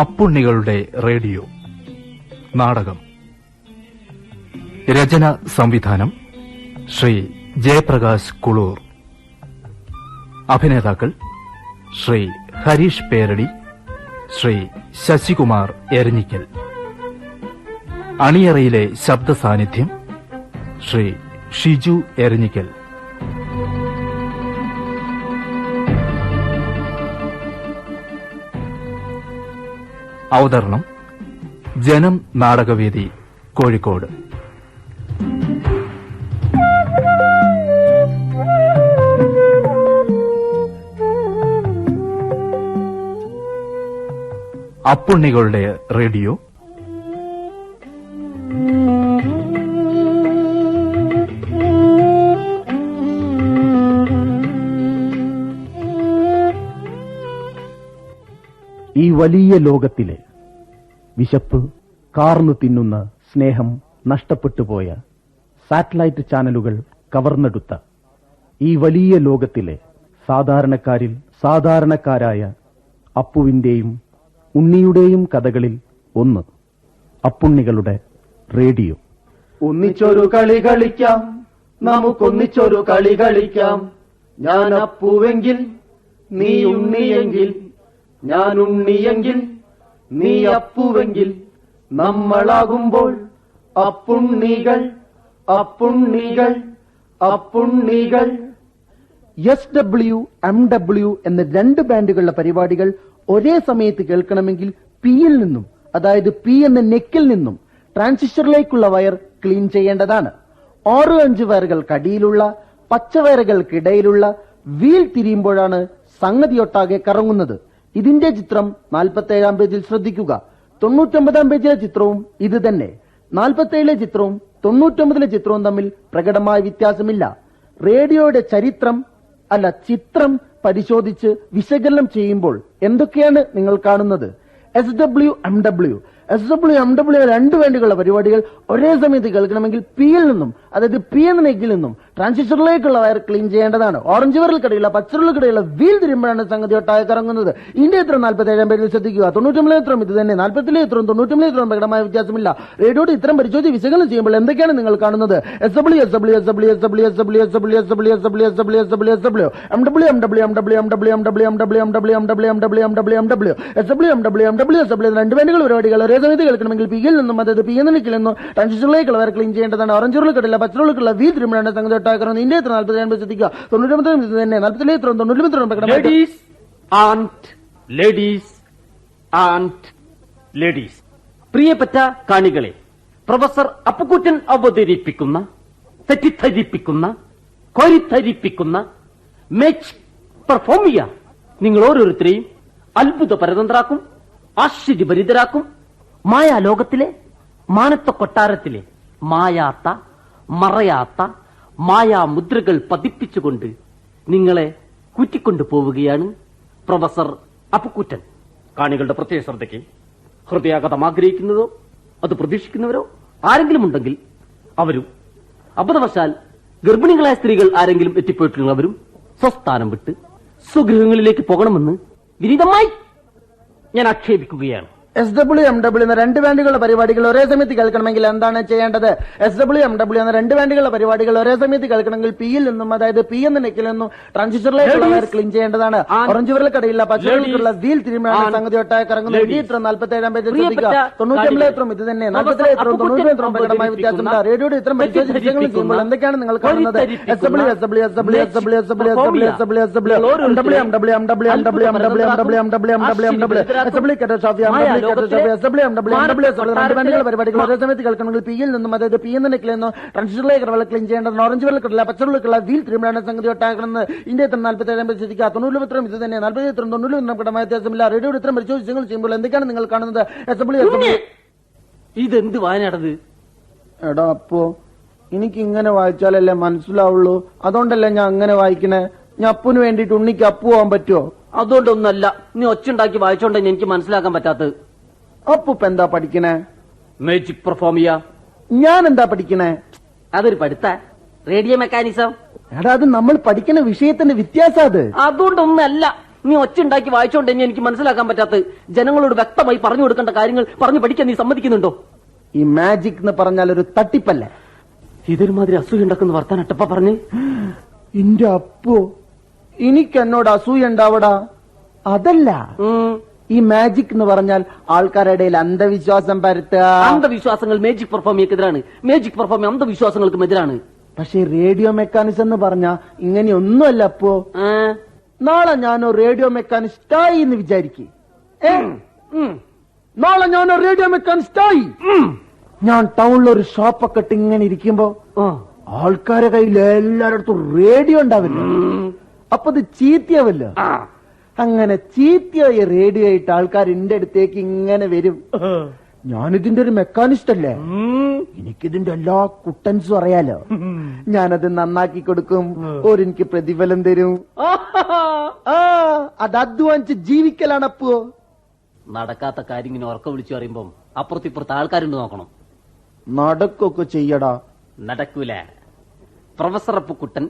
അപ്പുണ്ണികളുടെ radio നാടകം. രചന സംവിധാനം ശ്രീ ജയപ്രകാശ് കുളൂർ. അഭിനേതാക്കൾ ശ്രീ ഹരീഷ് പേരടി, ശ്രീ ശശികുമാർ എരഞ്ഞിക്കൽ. അണിയറയിലെ ശബ്ദ സാന്നിധ്യം ശ്രീ ഷിജു എരഞ്ഞിക്കൽ. അവതരണം ജനം നാടകവേദി, കോഴിക്കോട്. അപ്പുണ്ണികളുടെ റേഡിയോ ഈ വലിയ ലോകത്തിലെ വിശപ്പ് കാർന്നു തിന്നുന്ന സ്നേഹം നഷ്ടപ്പെട്ടുപോയ സാറ്റലൈറ്റ് ചാനലുകൾ കവർന്നെടുത്ത ഈ വലിയ ലോകത്തിലെ സാധാരണക്കാരിൽ സാധാരണക്കാരായ അപ്പുവിന്റെയും ഉണ്ണിയുടെയും കഥകളിൽ ഒന്ന് അപ്പുണ്ണികളുടെ റേഡിയോ. ഒന്നിച്ചൊരു കളി കളിക്കാം, നമുക്കൊന്നിച്ചൊരു കളി കളിക്കാം. ഞാൻ അപ്പുവെങ്കിൽ നീ ഉണ്ണിയെങ്കിൽ, ഞാൻ ഉണ്ണിയെങ്കിൽ നീ അപ്പുവെങ്കിൽ, നമ്മളാകുമ്പോൾ അപ്പുണ്ണികൾ, അപ്പുണ്ണികൾ, അപ്പുണ്ണികൾ. SW, MW എന്ന രണ്ട് ബാൻഡുകളുടെ പരിപാടികൾ ഒരേ സമയത്ത് കേൾക്കണമെങ്കിൽ പിയിൽ നിന്നും, അതായത് പി എന്ന നെക്കിൽ നിന്നും ട്രാൻസിസ്റ്ററിലേക്കുള്ള വയർ ക്ലീൻ ചെയ്യേണ്ടതാണ്. 6-5 വയറുകൾക്കടിയിലുള്ള പച്ചവയറുകൾക്കിടയിലുള്ള വീൽ തിരിയുമ്പോഴാണ് സംഗതിയൊട്ടാകെ കറങ്ങുന്നത്. ഇതിന്റെ ചിത്രം 47-ാം പേജിൽ ശ്രദ്ധിക്കുക. 99-ാം പേജിലെ ചിത്രവും ഇത് തന്നെ. 47-ലെ ചിത്രവും 99-ലെ ചിത്രവും തമ്മിൽ പ്രകടമായ വ്യത്യാസമില്ല. റേഡിയോയുടെ ചിത്രം പരിശോധിച്ച് വിശകലനം ചെയ്യുമ്പോൾ എന്തൊക്കെയാണ് നിങ്ങൾ കാണുന്നത്? SW, MW രണ്ട് വേണ്ടിയുള്ള പരിപാടികൾ ഒരേ സമയത്ത് കേൾക്കണമെങ്കിൽ പിയിൽ നിന്നും, അതായത് പി എന്ന നെക്കിൽ നിന്നും ട്രാൻസിസ്റ്ററിലേക്കുള്ള വയർ ക്ലീൻ ചെയ്യേണ്ടതാണ്. ഓറഞ്ച് വയറിൽക്കിടയിലുള്ള പച്ചറിൽക്കിടയിലുള്ള വീൽ തിരുമ്പോഴാണ് സംഗതി ഒട്ടാകെ കറങ്ങുന്നത്. ഇതിന്റെ ചിത്രം 47-ാം പേജിൽ ശ്രദ്ധിക്കുക. 99-ലെ ചിത്രം ഇത് തന്നെ. 40-ലെ ചിത്രവും 99-ലെ ചിത്രവും പ്രകടമായ വ്യത്യാസമില്ല. റേഡിയോയുടെ ഇത്തരം പരിശോധിച്ച് വിശകലനം ചെയ്യുമ്പോൾ എന്തൊക്കെയാണ് നിങ്ങൾ കാണുന്നത്? SW, രണ്ട് വേണ്ടികൾ പരിപാടികൾ ഒരേ സമയത്ത് കേൾക്കണമെങ്കിൽ പിയിൽ നിന്നും, അതായത് പി എന്ന നെക്കിൽ നിന്നും ട്രാൻസിസ്റ്ററിലേക്കുള്ള വയർ ക്ലീൻ ചെയ്യേണ്ടതാണ്. ഓറഞ്ചുകളിൽ പച്ചറുകൾക്കുള്ള വീൽ തിരുമ്പോഴാണ് സംഗതി ഒട്ടാക്കുന്നത്. ഇന്ത്യ 47 ശ്രദ്ധിക്കുക. 99 ഇത് തന്നെ. 40-ലെ ചിത്രം 99 ലേഡീസ്, പ്രിയപ്പെട്ട കാണികളെ, പ്രൊഫസർ അപ്പുക്കുട്ടൻ അവതരിപ്പിക്കുന്ന, തെറ്റിദ്ധരിപ്പിക്കുന്ന, കോരിദ്ധരിപ്പിക്കുന്ന മാച്ച് പെർഫോമിയ നിങ്ങൾ ഓരോരുത്തരെയും അത്ഭുത പരതന്ത്രാക്കും, ആശ്ചര്യഭരിതരാക്കും. മായാലോകത്തിലെ, മാനത്ത കൊട്ടാരത്തിലെ മായാത്ത, മറയാത്ത മായാമുദ്രകൾ പതിപ്പിച്ചുകൊണ്ട് നിങ്ങളെ കൂറ്റിക്കൊണ്ടു പോവുകയാണ് പ്രൊഫസർ അപ്പുക്കുട്ടൻ. കാണികളുടെ പ്രത്യേക ശ്രദ്ധയ്ക്ക്, ഹൃദയാഗതം ആഗ്രഹിക്കുന്നതോ അത് പ്രതീക്ഷിക്കുന്നവരോ ആരെങ്കിലും ഉണ്ടെങ്കിൽ അവരും, അബദ്ധവശാൽ ഗർഭിണികളായ സ്ത്രീകൾ ആരെങ്കിലും എത്തിപ്പോയിട്ടുള്ളവരും സ്വസ്ഥാനം വിട്ട് സ്വഗൃഹങ്ങളിലേക്ക് പോകണമെന്ന് വിനീതമായി ഞാൻ ആക്ഷേപിക്കുകയാണ്. SW, MW എന്ന രണ്ട് ബാൻഡുകളുടെ പരിപാടികൾ ഒരേ സമയത്ത് കേൾക്കണമെങ്കിൽ എന്താണ് ചെയ്യേണ്ടത്? SW, MW എന്ന രണ്ട് ബാൻഡുകളുടെ പരിപാടികൾ ഒരേ സമയത്ത് കേൾക്കണമെങ്കിൽ പിയിൽ നിന്നും, അതായത് പി എന്ന നെക്കിൽ നിന്നും ട്രാൻസിസ്റ്ററിലേക്കുള്ള വയർ ക്ലീൻ ചെയ്യേണ്ടതാണ്. ഓറഞ്ച് വയറുകൾക്കിടയിലുള്ള പച്ചവയറുകൾക്കുള്ള വീൽ തിരുമ്പോഴാണ് സംഗതി ഒട്ടാകെ കറങ്ങുന്നത്. ഈ ചിത്രം 47-ാം പേജിൽ ശ്രദ്ധിക്കുക. 99-ലെ ചിത്രം ഇത് തന്നെ. 40-ലെ ചിത്രവും 99-ലെ ചിത്രവും പ്രകടമായ വ്യത്യാസമില്ല. റേഡിയോയുടെ ഇത്തരം പരിശോധിച്ച് വിഷയങ്ങൾ ചെയ്യുമ്പോൾ എന്തൊക്കെയാണ് നിങ്ങൾ കാണുന്നത്? SW, പരിപാടികൾ ഒരേ സമയത്ത് കേൾക്കണമെങ്കിൽ പിയിൽ നിന്നും, അതായത് പി എന്ന നെക്കിൽ നിന്നും ട്രാൻസിസ്റ്ററിലേക്ക് ക്ലീൻ ചെയ്യേണ്ടത്. ഓറഞ്ച് വെള്ളക്കുള്ള പച്ചറുള്ള വീൽ തിരുമ്പോഴാണ് സംഗതി ഒട്ടാക്കുന്നത്. ഇന്ത്യ 47-ാം പേജ് ശ്രദ്ധിക്കുക. 90-ലെ ചിത്രം ഇത് തന്നെ. 40-ലെ ചിത്രം 90-ലും പ്രകടമായ വ്യത്യാസമില്ല. റേഡിയോയുടെ ഇത്തരം പരിശോധിച്ച് ചെയ്യുമ്പോൾ എന്തൊക്കെയാണ് നിങ്ങൾ കാണുന്നത്? ഇതെന്ത് വായനടത്? എടാ അപ്പോ എനിക്ക് ഇങ്ങനെ വായിച്ചാലല്ലേ മനസ്സിലാവുള്ളൂ. അതുകൊണ്ടല്ലേ ഞാൻ അങ്ങനെ വായിക്കണേ. ഞാൻ അപ്പുന് വേണ്ടിട്ട് ഉണ്ണിക്ക് അപ്പു പോവാൻ പറ്റുമോ? അതുകൊണ്ടൊന്നല്ല, നീ ഒച്ചുണ്ടാക്കി വായിച്ചോണ്ടെങ്കിൽ എനിക്ക് മനസ്സിലാക്കാൻ പറ്റാത്തത്. അപ്പൂപ്പ എന്താ പഠിക്കണേ? മാജിക് പെർഫോമിയ. ഞാൻ എന്താ പഠിക്കണേ? അതൊരു പഠിത്ത റേഡിയോ മെക്കാനിസം. എടാ അത് നമ്മൾ പഠിക്കുന്ന വിഷയത്തിന്റെ വ്യത്യാസം. അത് അതുകൊണ്ടൊന്നല്ല, നീ ഒച്ച ഉണ്ടാക്കി വായിച്ചോണ്ട് ഇനി എനിക്ക് മനസ്സിലാക്കാൻ പറ്റാത്ത ജനങ്ങളോട് വ്യക്തമായി പറഞ്ഞു കൊടുക്കേണ്ട കാര്യങ്ങൾ പറഞ്ഞു പഠിക്കാൻ നീ സമ്മതിക്കുന്നുണ്ടോ? ഈ മാജിക് എന്ന് പറഞ്ഞാൽ ഒരു തട്ടിപ്പല്ലേ? ഇതൊരുമാതിരി അസൂയ ഉണ്ടാക്കുന്ന വർത്താനട്ടപ്പ പറഞ്ഞ്. ഇന്റെ അപ്പോ എനിക്ക് എന്നോട് അസൂയ ഉണ്ടാവടാ. അതല്ല, ഈ മാജിക് എന്ന് പറഞ്ഞാൽ ആൾക്കാരുടെ ഇടയിൽ അന്ധവിശ്വാസം പരത്തുക. അന്ധവിശ്വാസങ്ങൾ മാജിക് പെർഫോമിയക്കെതിരാണ്. മാജിക് പെർഫോമി അന്ധവിശ്വാസങ്ങൾക്കും എതിരാണ്. പക്ഷെ റേഡിയോ മെക്കാനിസം എന്ന് പറഞ്ഞാ ഇങ്ങനെയൊന്നുമല്ല. അപ്പോ നാളെ ഞാനോ റേഡിയോ മെക്കാനിസ്റ്റായി എന്ന് വിചാരിക്കേ. നാളെ ഞാനോ റേഡിയോ മെക്കാനിസ്റ്റായി. ഞാൻ ടൗണിൽ ഒരു ഷോപ്പൊക്കെ ഇട്ട് ഇങ്ങനെ ഇരിക്കുമ്പോ ആൾക്കാരെ കയ്യിൽ എല്ലായിടത്തും റേഡിയോ ഉണ്ടാവില്ല. അപ്പൊ അത് ചീത്തയാവല്ലോ. അങ്ങനെ ചീത്തയായ റേഡിയോ ആയിട്ട് ആൾക്കാർ എന്റെ അടുത്തേക്ക് ഇങ്ങനെ വരും. ഞാനിതിന്റെ ഒരു മെക്കാനിസ്റ്റ് അല്ലേ, എനിക്കിതിന്റെ എല്ലാ കുട്ടൻസും അറിയാലോ. ഞാനത് നന്നാക്കി കൊടുക്കും, എനിക്ക് പ്രതിഫലം തരും. അത് അധ്വാനിച്ച് ജീവിക്കലാണപ്പോ. നടക്കാത്ത കാര്യം ഇങ്ങനെ ഉറക്കം വിളിച്ചു പറയുമ്പോ അപ്പുറത്തിപ്പുറത്ത് ആൾക്കാരുണ്ട് നോക്കണം. നടക്കൊക്കെ ചെയ്യടാ. നടക്കൂല. പ്രൊഫസർ അപ്പുക്കുട്ടൻ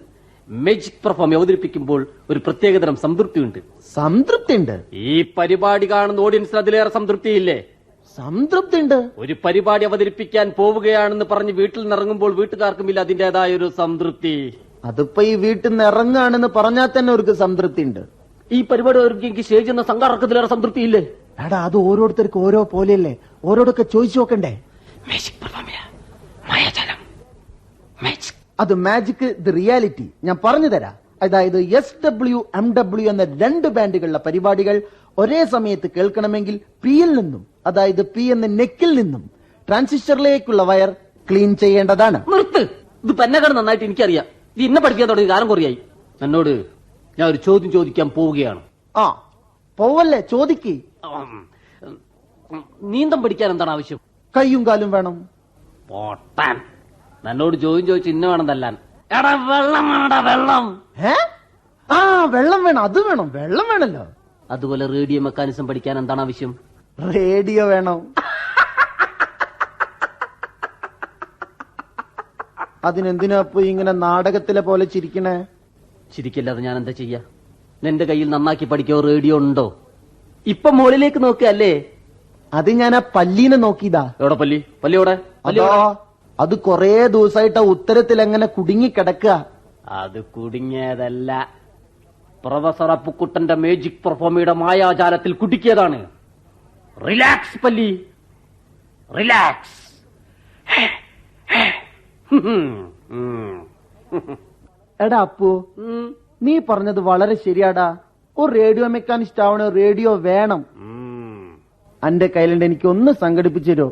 മാജിക് പെർഫോം അവതരിപ്പിക്കുമ്പോൾ ഒരു പ്രത്യേകതരം സംതൃപ്തിയുണ്ട്. സംതൃപ്തിയുണ്ട്? ഈ പരിപാടി കാണുന്ന ഓഡിയൻസിന് അതിലേറെ സംതൃപ്തിയില്ലേ? സംതൃപ്തിയുണ്ട്. ഒരു പരിപാടി അവതരിപ്പിക്കാൻ പോവുകയാണെന്ന് പറഞ്ഞ് വീട്ടിൽ നിന്ന് ഇറങ്ങുമ്പോൾ വീട്ടുകാർക്കുമില്ല അതിന്റേതായ ഒരു സംതൃപ്തി. അതിപ്പോ ഈ വീട്ടിൽ നിന്ന് ഇറങ്ങാണെന്ന് പറഞ്ഞാൽ തന്നെ അവർക്ക് സംതൃപ്തി ഉണ്ട്. ഈ പരിപാടി അവർക്ക് സ്റ്റേജ് എന്ന സംഘാടകത്തിലേറെ സംതൃപ്തി ഇല്ലേ? എടാ, അത് ഓരോരുത്തർക്ക് ഓരോ പോലെയല്ലേ, ഓരോടൊക്കെ ചോദിച്ചു നോക്കണ്ടേ. മാജിക് പെർഫോമിയ മായാജാലം, മാജിക്. അത് മാജിക് ദി റിയാലിറ്റി. ഞാൻ പറഞ്ഞു തരാം. അതായത് SW MW എന്ന 2 ബാൻഡുകളുടെ പരിപാടികൾ ഒരേ സമയത്ത് കേൾക്കണമെങ്കിൽ പിയിൽ നിന്നും, അതായത് പി എന്ന നെക്കിൽ നിന്നും ട്രാൻസിസ്റ്ററിലേക്കുള്ള വയർ ക്ലീൻ ചെയ്യേണ്ടതാണ്. നിർത്ത്. ഇത് പെന്നകട നന്നായിട്ട് എനിക്കറിയാം. ഇത് ഇന്നെ പഠിക്കാൻ തുടങ്ങി കാലം കുറയായി. എന്നോട് ഞാൻ ഒരു ചോദ്യം ചോദിക്കാൻ പോവുകയാണ്. പോവല്ലേ, ചോദിക്ക്. നീന്തം പഠിക്കാൻ എന്താണ് ആവശ്യം? കയ്യും കാലും വേണം. പോട്ടാൻ. എന്നോട് ചോദ്യം ചോദിച്ചു ഇന്ന വേണം തല്ലാൻ. എടാ വെള്ളം വേണടാ, വെള്ളം. വെള്ളം വേണം, അത് വേണം, വെള്ളം വേണല്ലോ. അതുപോലെ റേഡിയോ മെക്കാനിസം പഠിക്കാൻ എന്താണ് ആവശ്യം? റേഡിയോ വേണം. അതിനെന്തിനാ ഇങ്ങനെ നാടകത്തിലെ പോലെ ചിരിക്കണേ? ചിരിക്കല്ലാതെ ഞാൻ എന്താ ചെയ്യാ? നിന്റെ കയ്യിൽ നന്നാക്കി പഠിക്കോ റേഡിയോ ഉണ്ടോ? ഇപ്പൊ മുകളിലേക്ക് നോക്കല്ലേ? അത് ഞാൻ ആ പല്ലീനെ നോക്കിയതാ. എവിടെ പല്ലി? പല്ലിയോടെ? അത് കൊറേ ദിവസമായിട്ട് ഉത്തരത്തിൽ എങ്ങനെ കുടുങ്ങി കിടക്കുക. അത് കുടുങ്ങിയതല്ല, പ്രൊഫസർ അപ്പുക്കുട്ടന്റെ മാജിക് പെർഫോമിയുടെ മായാജാലത്തിൽ കുടുക്കിയതാണ്. റിലാക്സ് പല്ലി, റിലാക്സ്. എടാ അപ്പു, നീ പറഞ്ഞത് വളരെ ശരിയാടാ. ഒരു റേഡിയോ മെക്കാനിസ്റ്റ് ആവണ റേഡിയോ വേണം. എന്റെ കയ്യിലുണ്ട്, എനിക്ക് ഒന്ന് സംഘടിപ്പിച്ചു തരോ?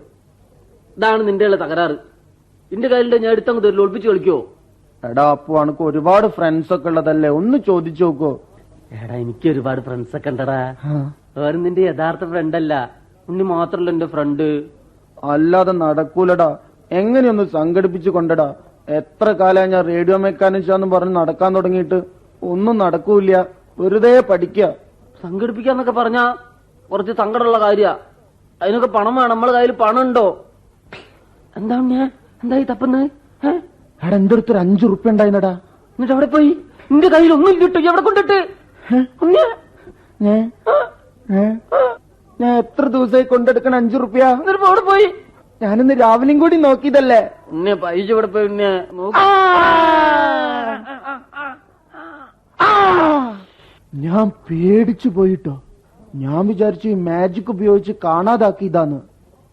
ഇതാണ് നിന്റെ തകരാറ്. നിന്റെ കയ്യിലുണ്ട്, ഞാൻ എടുത്തങ്ങ് തരില്ല. ഒളിപ്പിച്ച് കളിക്കോ? എടാ അപ്പു, അനക്ക് ഒരുപാട് ഫ്രണ്ട്സ് ഒക്കെ ഉള്ളതല്ലേ, ഒന്ന് ചോദിച്ചു നോക്കോ? എടാ, എനിക്ക് ഒരുപാട് ഫ്രണ്ട്സ് ഒക്കെ ഉണ്ടടാ. വേറെ നിന്റെ യഥാർത്ഥ ഫ്രണ്ട് അല്ല, ഉണ്ണി മാത്രല്ല എന്റെ ഫ്രണ്ട്. അല്ലാതെ നടക്കൂലടാ. എങ്ങനെയൊന്ന് സംഘടിപ്പിച്ചു കൊണ്ടടാ. എത്ര കാലമായി ഞാൻ റേഡിയോ മെക്കാനിക്സാന്ന് പറഞ്ഞ് നടക്കാൻ തുടങ്ങിയിട്ട് ഒന്നും നടക്കൂല. വെറുതെ പഠിക്കുക. സംഘടിപ്പിക്കാന്നൊക്കെ പറഞ്ഞാ കുറച്ച് സങ്കടമുള്ള കാര്യ. അതിനൊക്കെ പണം വേണം. നമ്മളെ കയ്യിൽ പണം ഉണ്ടോ? എന്താ ഞാൻ എന്തായി തപ്പുന്നത്? എടാ, എന്റെ അടുത്തൊരു 5 റുപ്യ ഉണ്ടായിരുന്നടാ. എന്നിട്ട് അവിടെ പോയി? നിന്റെ കയ്യിൽ ഒന്നും ഇല്ലിട്ടു, എവിടെ കൊണ്ടിട്ട്? ഞാൻ എത്ര ദിവസമായി കൊണ്ടെടുക്കണ 5 റുപ്യ? എന്നിട്ട് അവിടെ പോയി? ഞാനിന്ന് രാവിലെയും കൂടി നോക്കിയതല്ലേ. ഉന്നെ പൈസ ഇവിടെ പോയി. ഉന്നെ ഞാൻ പേടിച്ചു പോയിട്ടോ. ഞാൻ വിചാരിച്ചു ഈ മാജിക് ഉപയോഗിച്ച് കാണാതാക്കിയതാന്ന്.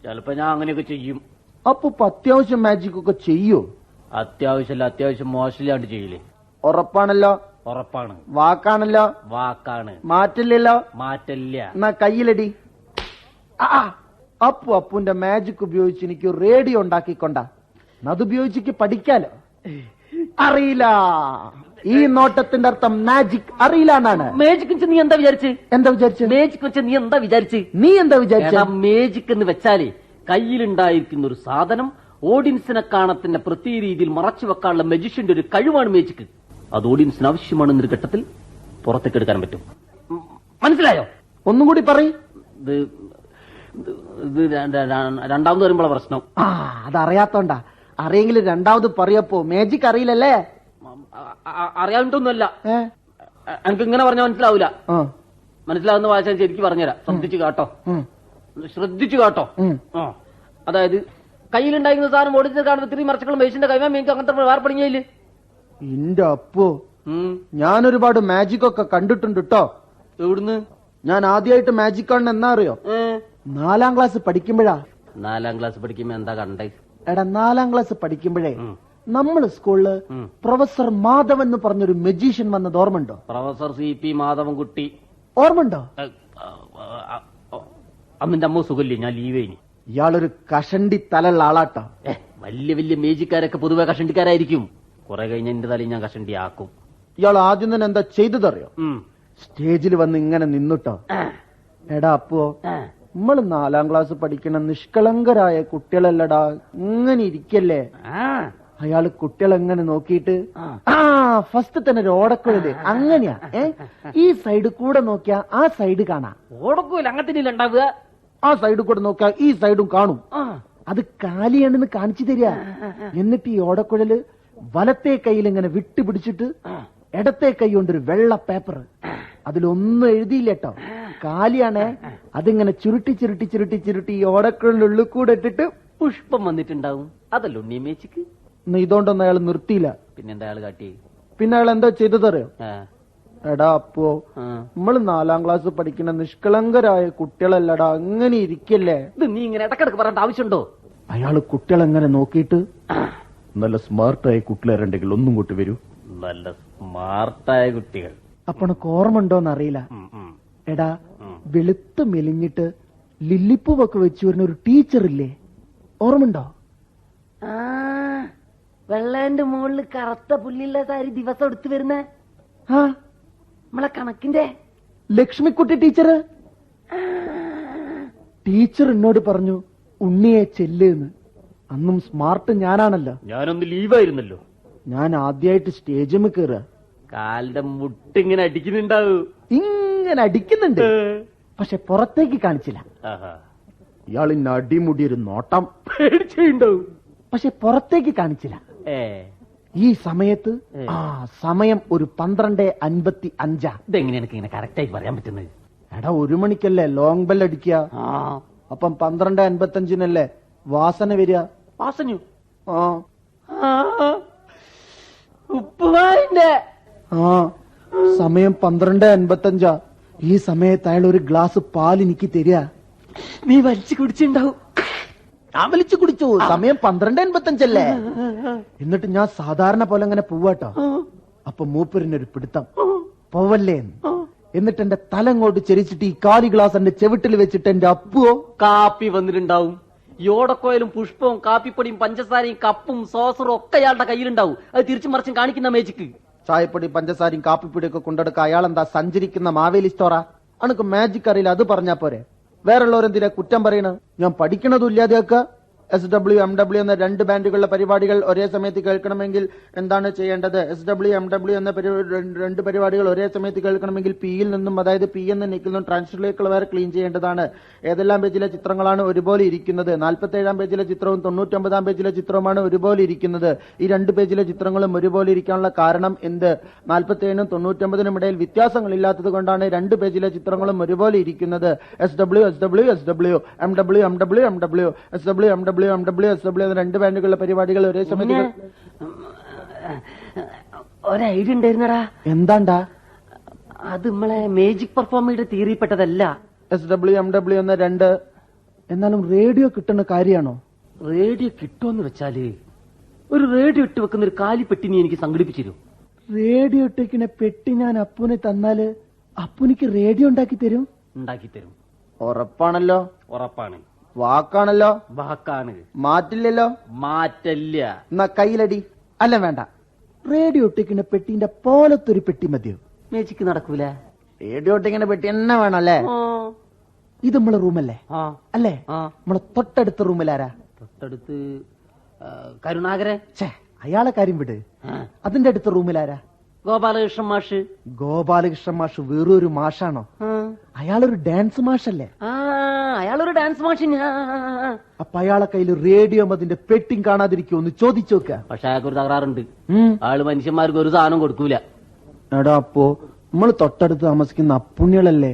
ചിലപ്പോ ഞാൻ അങ്ങനെയൊക്കെ ചെയ്യും. അപ്പൊ അത്യാവശ്യം മാജിക് ഒക്കെ ചെയ്യോ? അത്യാവശ്യമല്ല, അത്യാവശ്യം മോശമില്ലാണ്ട് ചെയ്യില്ലേ? ഉറപ്പാണല്ലോ? ഉറപ്പാണ്. വാക്കാണല്ലോ? വാക്കാണ്. മാറ്റില്ലല്ലോ? മാറ്റില്ല. എന്നാ കയ്യിലടി. അപ്പുന്റെ മാജിക് ഉപയോഗിച്ച് എനിക്ക് റേഡിയോ ഉണ്ടാക്കിക്കൊണ്ടാ. അതുപയോഗിച്ച് പഠിക്കാലോ. അറിയില്ല. ഈ നോട്ടത്തിന്റെ അർത്ഥം മാജിക് അറിയില്ല എന്നാണ്. മാജിക് വെച്ച് നീ എന്താ വിചാരിച്ച്? മാജിക് വെച്ച് നീ എന്താ വിചാരിച്ച്? മാജിക് എന്ന് വെച്ചാല് കയ്യിലുണ്ടായിരിക്കുന്ന ഒരു സാധനം ഓഡിയൻസിനെ കാണത്തിന്റെ പ്രത്യേക രീതിയിൽ മറച്ചു വെക്കാനുള്ള മജിഷ്യന്റെ ഒരു കഴിവാണ് മാജിക്. അത് ഓഡിയൻസിന് ആവശ്യമാണെന്നൊരു ഘട്ടത്തിൽ പുറത്തേക്ക് എടുക്കാൻ പറ്റും. മനസ്സിലായോ? ഒന്നും കൂടി പറയും. ഇത് രണ്ടാമത് വരുമ്പോഴാണ് പ്രശ്നം. അതറിയാത്തോണ്ടാ. അറിയെങ്കിലും രണ്ടാമത് പറയപ്പോ മാജിക് അറിയില്ലല്ലേ? അറിയാണ്ടൊന്നുമല്ല. എനിക്ക് ഇങ്ങനെ പറഞ്ഞാൽ മനസ്സിലാവൂല. മനസ്സിലാവുന്ന ഭാഷ ശരിക്കും പറഞ്ഞുതരാം. ശ്രദ്ധിച്ചു കേട്ടോ, ശ്രദ്ധിച്ചു കേട്ടോ. അതായത് കയ്യിലുണ്ടായിരുന്ന സാധനം ഓടിച്ച് കാണുന്ന ഇത്രയും മറച്ചുകളും മേശിന്റെ കൈമാൻ എനിക്ക് അങ്ങനത്തെ വേറെ പണിയില്ല. ഇന്റെ അപ്പോ ഞാൻ ഒരുപാട് മാജിക് ഒക്കെ കണ്ടിട്ടുണ്ട് കേട്ടോ. എവിടുന്ന്? ഞാൻ ആദ്യമായിട്ട് മാജിക് കാണുന്ന എന്നാ അറിയോ? 4ാം ക്ലാസ് പഠിക്കുമ്പോഴാ. 4ാം ക്ലാസ് പഠിക്കുമ്പോ എന്താ കണ്ടേ? എടാ 4ാം ക്ലാസ് പഠിക്കുമ്പോഴേ നമ്മള് സ്കൂളില് പ്രൊഫസർ മാധവൻ എന്ന് പറഞ്ഞൊരു മജീഷ്യൻ വന്നത് ഓർമ്മണ്ടോ? Professor CP Madhavankutty. ഓർമ്മണ്ടോ? അമ്മന്റെ അമ്മ സുഖല്ലേ, ഞാൻ ലീവ് കഴിഞ്ഞു. ഇയാളൊരു കഷണ്ടി തലുള്ള ആളാട്ടോ. വലിയ വലിയ മേജിക്കാരൊക്കെ പൊതുവെ കഷണ്ടിക്കാരായിരിക്കും. കുറെ കഴിഞ്ഞ എന്റെ തലയിൽ ഞാൻ കഷണ്ടി ആക്കും. ഇയാൾ ആദ്യം തന്നെ എന്താ ചെയ്തതറിയോ? സ്റ്റേജിൽ വന്ന് ഇങ്ങനെ നിന്നിട്ടോ. എടാ അപ്പോ നമ്മള് 4ാം ക്ലാസ് പഠിക്കണ നിഷ്കളങ്കരായ കുട്ടികളല്ലടാ, ഇങ്ങനെ ഇരിക്കല്ലേ. അയാള് കുട്ടികളെങ്ങനെ നോക്കിയിട്ട് ഫസ്റ്റ് തന്നെ ഒരു ഓടക്കുഴല് അങ്ങനെയാ. ഈ സൈഡ് കൂടെ നോക്കിയാ ആ സൈഡ് കാണാം. ഓടക്കൂല അങ്ങനത്തെ ഉണ്ടാവുക. ആ സൈഡ് കൂടെ നോക്കിയാ ഈ സൈഡും കാണും. അത് കാലിയാണെന്ന് കാണിച്ചു തരിക. എന്നിട്ട് ഈ ഓടക്കുഴല് വലത്തെ കൈയിൽ ഇങ്ങനെ വിട്ടുപിടിച്ചിട്ട് ഇടത്തെ കൈ കൊണ്ടൊരു വെള്ള പേപ്പർ, അതിലൊന്നും എഴുതിയില്ലേട്ടോ, കാലിയാണേ. അതിങ്ങനെ ചുരുട്ടി ചുരുട്ടി ചുരുട്ടി ചുരുട്ടി ഈ ഓടക്കുഴലിനുള്ളിൽ കൂടെ ഇട്ടിട്ട് പുഷ്പം വന്നിട്ടുണ്ടാവും. അതല്ലോ ഉണ്ണി മേച്ചിക്ക്. ഇതോണ്ടൊന്നും അയാൾ നിർത്തിയില്ല. പിന്നെന്താ അയാൾ കാട്ടി? പിന്നെ അയാൾ എന്താ ചെയ്തതറിയോ? എടാ അപ്പോ നമ്മള് 4ാം ക്ലാസ് പഠിക്കുന്ന നിഷ്കളങ്കരായ കുട്ടികളല്ലടാ, അങ്ങനെ ഇരിക്കല്ലേ. ഇത് നീ ഇങ്ങനെ ഇടക്കിടക്ക് പറയേണ്ട ആവശ്യമുണ്ടോ? അയാള് കുട്ടികളെങ്ങനെ നോക്കിയിട്ട് നല്ല സ്മാർട്ടായ കുട്ടികളുണ്ടെങ്കിൽ ഒന്നും കൂട്ടി വരൂ. നല്ല സ്മാർട്ടായ കുട്ടികൾ. അപ്പണക്ക് ഓർമ്മണ്ടോന്നറിയില്ല. എടാ വെളുത്ത് മെലിഞ്ഞിട്ട് ലില്ലിപ്പൂവൊക്കെ വെച്ചു വരുന്ന ഒരു ടീച്ചറില്ലേ, ഓർമ്മണ്ടോ? വെള്ളേന്റെ മുകളിൽ കറുത്ത പുല്ലില്ല സാരി ദിവസം എടുത്തു വരുന്ന നമ്മളെ കണക്കിന്റെ ലക്ഷ്മിക്കുട്ടി ടീച്ചർ. ടീച്ചർ എന്നോട് പറഞ്ഞു ഉണ്ണിയെ ചെല്ലുന്ന്. അന്നും സ്മാർട്ട് ഞാനാണല്ലോ. ഞാനൊന്ന് ലീവായിരുന്നല്ലോ. ഞാൻ ആദ്യമായിട്ട് സ്റ്റേജിൽ കയറുക. കാലിന്റെ മുട്ടിങ്ങനെ അടിക്കുന്നുണ്ടാവൂ. ഇങ്ങനെ അടിക്കുന്നുണ്ട്, പക്ഷെ പുറത്തേക്ക് കാണിച്ചില്ല. ഇയാളിന് അടിമുടി ഒരു നോട്ടം പേടിച്ചുണ്ടാവും, പക്ഷെ പുറത്തേക്ക് കാണിച്ചില്ല. ഈ സമയത്ത് സമയം ഒരു 12:55. ഇതെങ്ങനെ എനിക്ക് ഇങ്ങനെ കറക്റ്റ് ആയി പറയാൻ പറ്റുന്നത്? എടാ 1 മണിക്കല്ലേ ലോങ് ബെൽ അടിക്കുക. അപ്പം 12:55 വാസന വരിക. വാസനു ഉപ്പുമാവിന്റെ സമയം 12:55. ഈ സമയത്ത് അയാൾ ഒരു ഗ്ലാസ് പാൽ എനിക്ക് തരിക. നീ വലിച്ചു കുടിച്ചിണ്ടാവും. ഞാൻ വലിച്ചു കുടിച്ചു. സമയം 12:55 എന്നിട്ട് ഞാൻ സാധാരണ പോലെ അങ്ങനെ പോവാട്ടോ. അപ്പൊ മൂപ്പരിനൊരു പിടുത്തം, പോവല്ലേ. എന്നിട്ട് എന്റെ തലങ്ങോട്ട് ചെരിച്ചിട്ട് ഈ കാലി ഗ്ലാസ് എന്റെ ചെവിട്ടിൽ വെച്ചിട്ട് എന്റെ അപ്പുവോ കാപ്പി വന്നിട്ടുണ്ടാവും. യോടക്കോയിലും പുഷ്പവും കാപ്പിപ്പൊടിയും പഞ്ചസാരയും കപ്പും സോസറും ഒക്കെ അയാളുടെ കയ്യിലുണ്ടാവും. അത് തിരിച്ചു മറിച്ചും കാണിക്കുന്ന മേജിക്ക്. ചായപ്പൊടി പഞ്ചസാരയും കാപ്പിപ്പൊടിയൊക്കെ കൊണ്ടെടുക്ക അയാളെന്താ സഞ്ചരിക്കുന്ന മാവേലി സ്റ്റോറാ? അനക്ക് മാജിക് അറിയില്ല, അത് പറഞ്ഞാ പോരെ. വേറുള്ളവരെന്തിനാ കുറ്റം പറയണ? ഞാൻ പഠിക്കണതും ഇല്ലാതെയൊക്കെ. SW MW എന്ന 2 ബാൻഡുകളുടെ പരിപാടികൾ ഒരേ സമയത്ത് കേൾക്കണമെങ്കിൽ എന്താണ് ചെയ്യേണ്ടത്? SW MW എന്ന 2 പരിപാടികൾ ഒരേ സമയത്ത് കേൾക്കണമെങ്കിൽ പിയിൽ നിന്നും, അതായത് പി എന്ന നെക്കിൽ നിന്നും ട്രാൻസിസ്റ്ററിലേക്കുള്ള വയർ ക്ലീൻ ചെയ്യേണ്ടതാണ്. ഏതെല്ലാം പേജിലെ ചിത്രങ്ങളാണ് ഒരുപോലെ ഇരിക്കുന്നത്? 47-ാം പേജിലെ ചിത്രവും 99-ാം പേജിലെ ചിത്രവുമാണ് ഒരുപോലെ ഇരിക്കുന്നത്. ഈ 2 പേജിലെ ചിത്രങ്ങളും ഒരുപോലെ ഇരിക്കാനുള്ള കാരണം എന്ത്? 47-നും 99-നും ഇടയിൽ വ്യത്യാസങ്ങളില്ലാത്തത് കൊണ്ടാണ് 2 പേജിലെ ചിത്രങ്ങളും ഒരുപോലെ ഇരിക്കുന്നത്. SW SW SW MW MW MW SW MW MW SW എന്ന 2 ബാൻഡുകളുടെ പരിപാടികൾ ഒരേ സമയത്ത്. ഒരു ഐഡിയ ഉണ്ടായിരുന്നടാ. എന്താണ്ടാ? അത് നമ്മളെ മേജിക് പെർഫോമയുടെ തിയറിപ്പെട്ടതല്ല. SW MW എന്ന 2. എന്നാലും റേഡിയോ കിട്ടുന്ന കാര്യമാണോ? റേഡിയോ കിട്ടുമെന്ന് വെച്ചാല് ഒരു റേഡിയോ ഇട്ട് വെക്കുന്ന ഒരു കാലിപ്പെട്ടി നീ എനിക്ക് സംഘടിപ്പിച്ചിരും. റേഡിയോ ഇട്ടേക്കിനെ പെട്ടി ഞാൻ അപ്പുനെ തന്നാല് അപ്പുനിക്ക് റേഡിയോ ഉണ്ടാക്കി തരും. ഉണ്ടാക്കി തരും. ഉറപ്പാണല്ലോ? ഉറപ്പാണ്. വാക്കാണല്ലോ? വാക്കാണ്. മാറ്റില്ലല്ലോ? മാറ്റല്ല. എന്നാ കയ്യിലടി. അല്ല വേണ്ട, റേഡിയോ ഒട്ടിക്കുന്ന പെട്ടിന്റെ പോലത്തൊരു പെട്ടി മതിയോ? മേജിക്ക് നടക്കൂല. റേഡിയോ ഒട്ടിക്കുന്ന പെട്ടി തന്നെ വേണം അല്ലേ? ഇത് നമ്മളെ റൂമല്ലേ? അല്ലേ? നമ്മളെ തൊട്ടടുത്ത റൂമിലാരാ? തൊട്ടടുത്ത് കരുണാകരൻ. അയാളെ കാര്യം വിട്. അതിന്റെ അടുത്ത റൂമിലാരാ? ഗോപാലകൃഷ്ണൻ മാഷ്. ഗോപാലകൃഷ്ണൻ മാഷ് വേറൊരു മാഷാണോ? അയാളൊരു ഡാൻസ് മാഷല്ലേ? അയാളൊരു ഡാൻസ് മാഷിന്. അപ്പൊ അയാളെ കയ്യിൽ റേഡിയോ അതിന്റെ പെട്ടിയും കാണാതിരിക്കുമോ ഒന്ന് ചോദിച്ചു നോക്ക. പക്ഷെ അയാൾക്ക് ഒരു തകരാറുണ്ട്. ആള് മനുഷ്യന്മാർക്ക് ഒരു സാധനം കൊടുക്കൂല. എടാ അപ്പോ നമ്മള് തൊട്ടടുത്ത് താമസിക്കുന്ന അപ്പുണ്ണികളല്ലേ?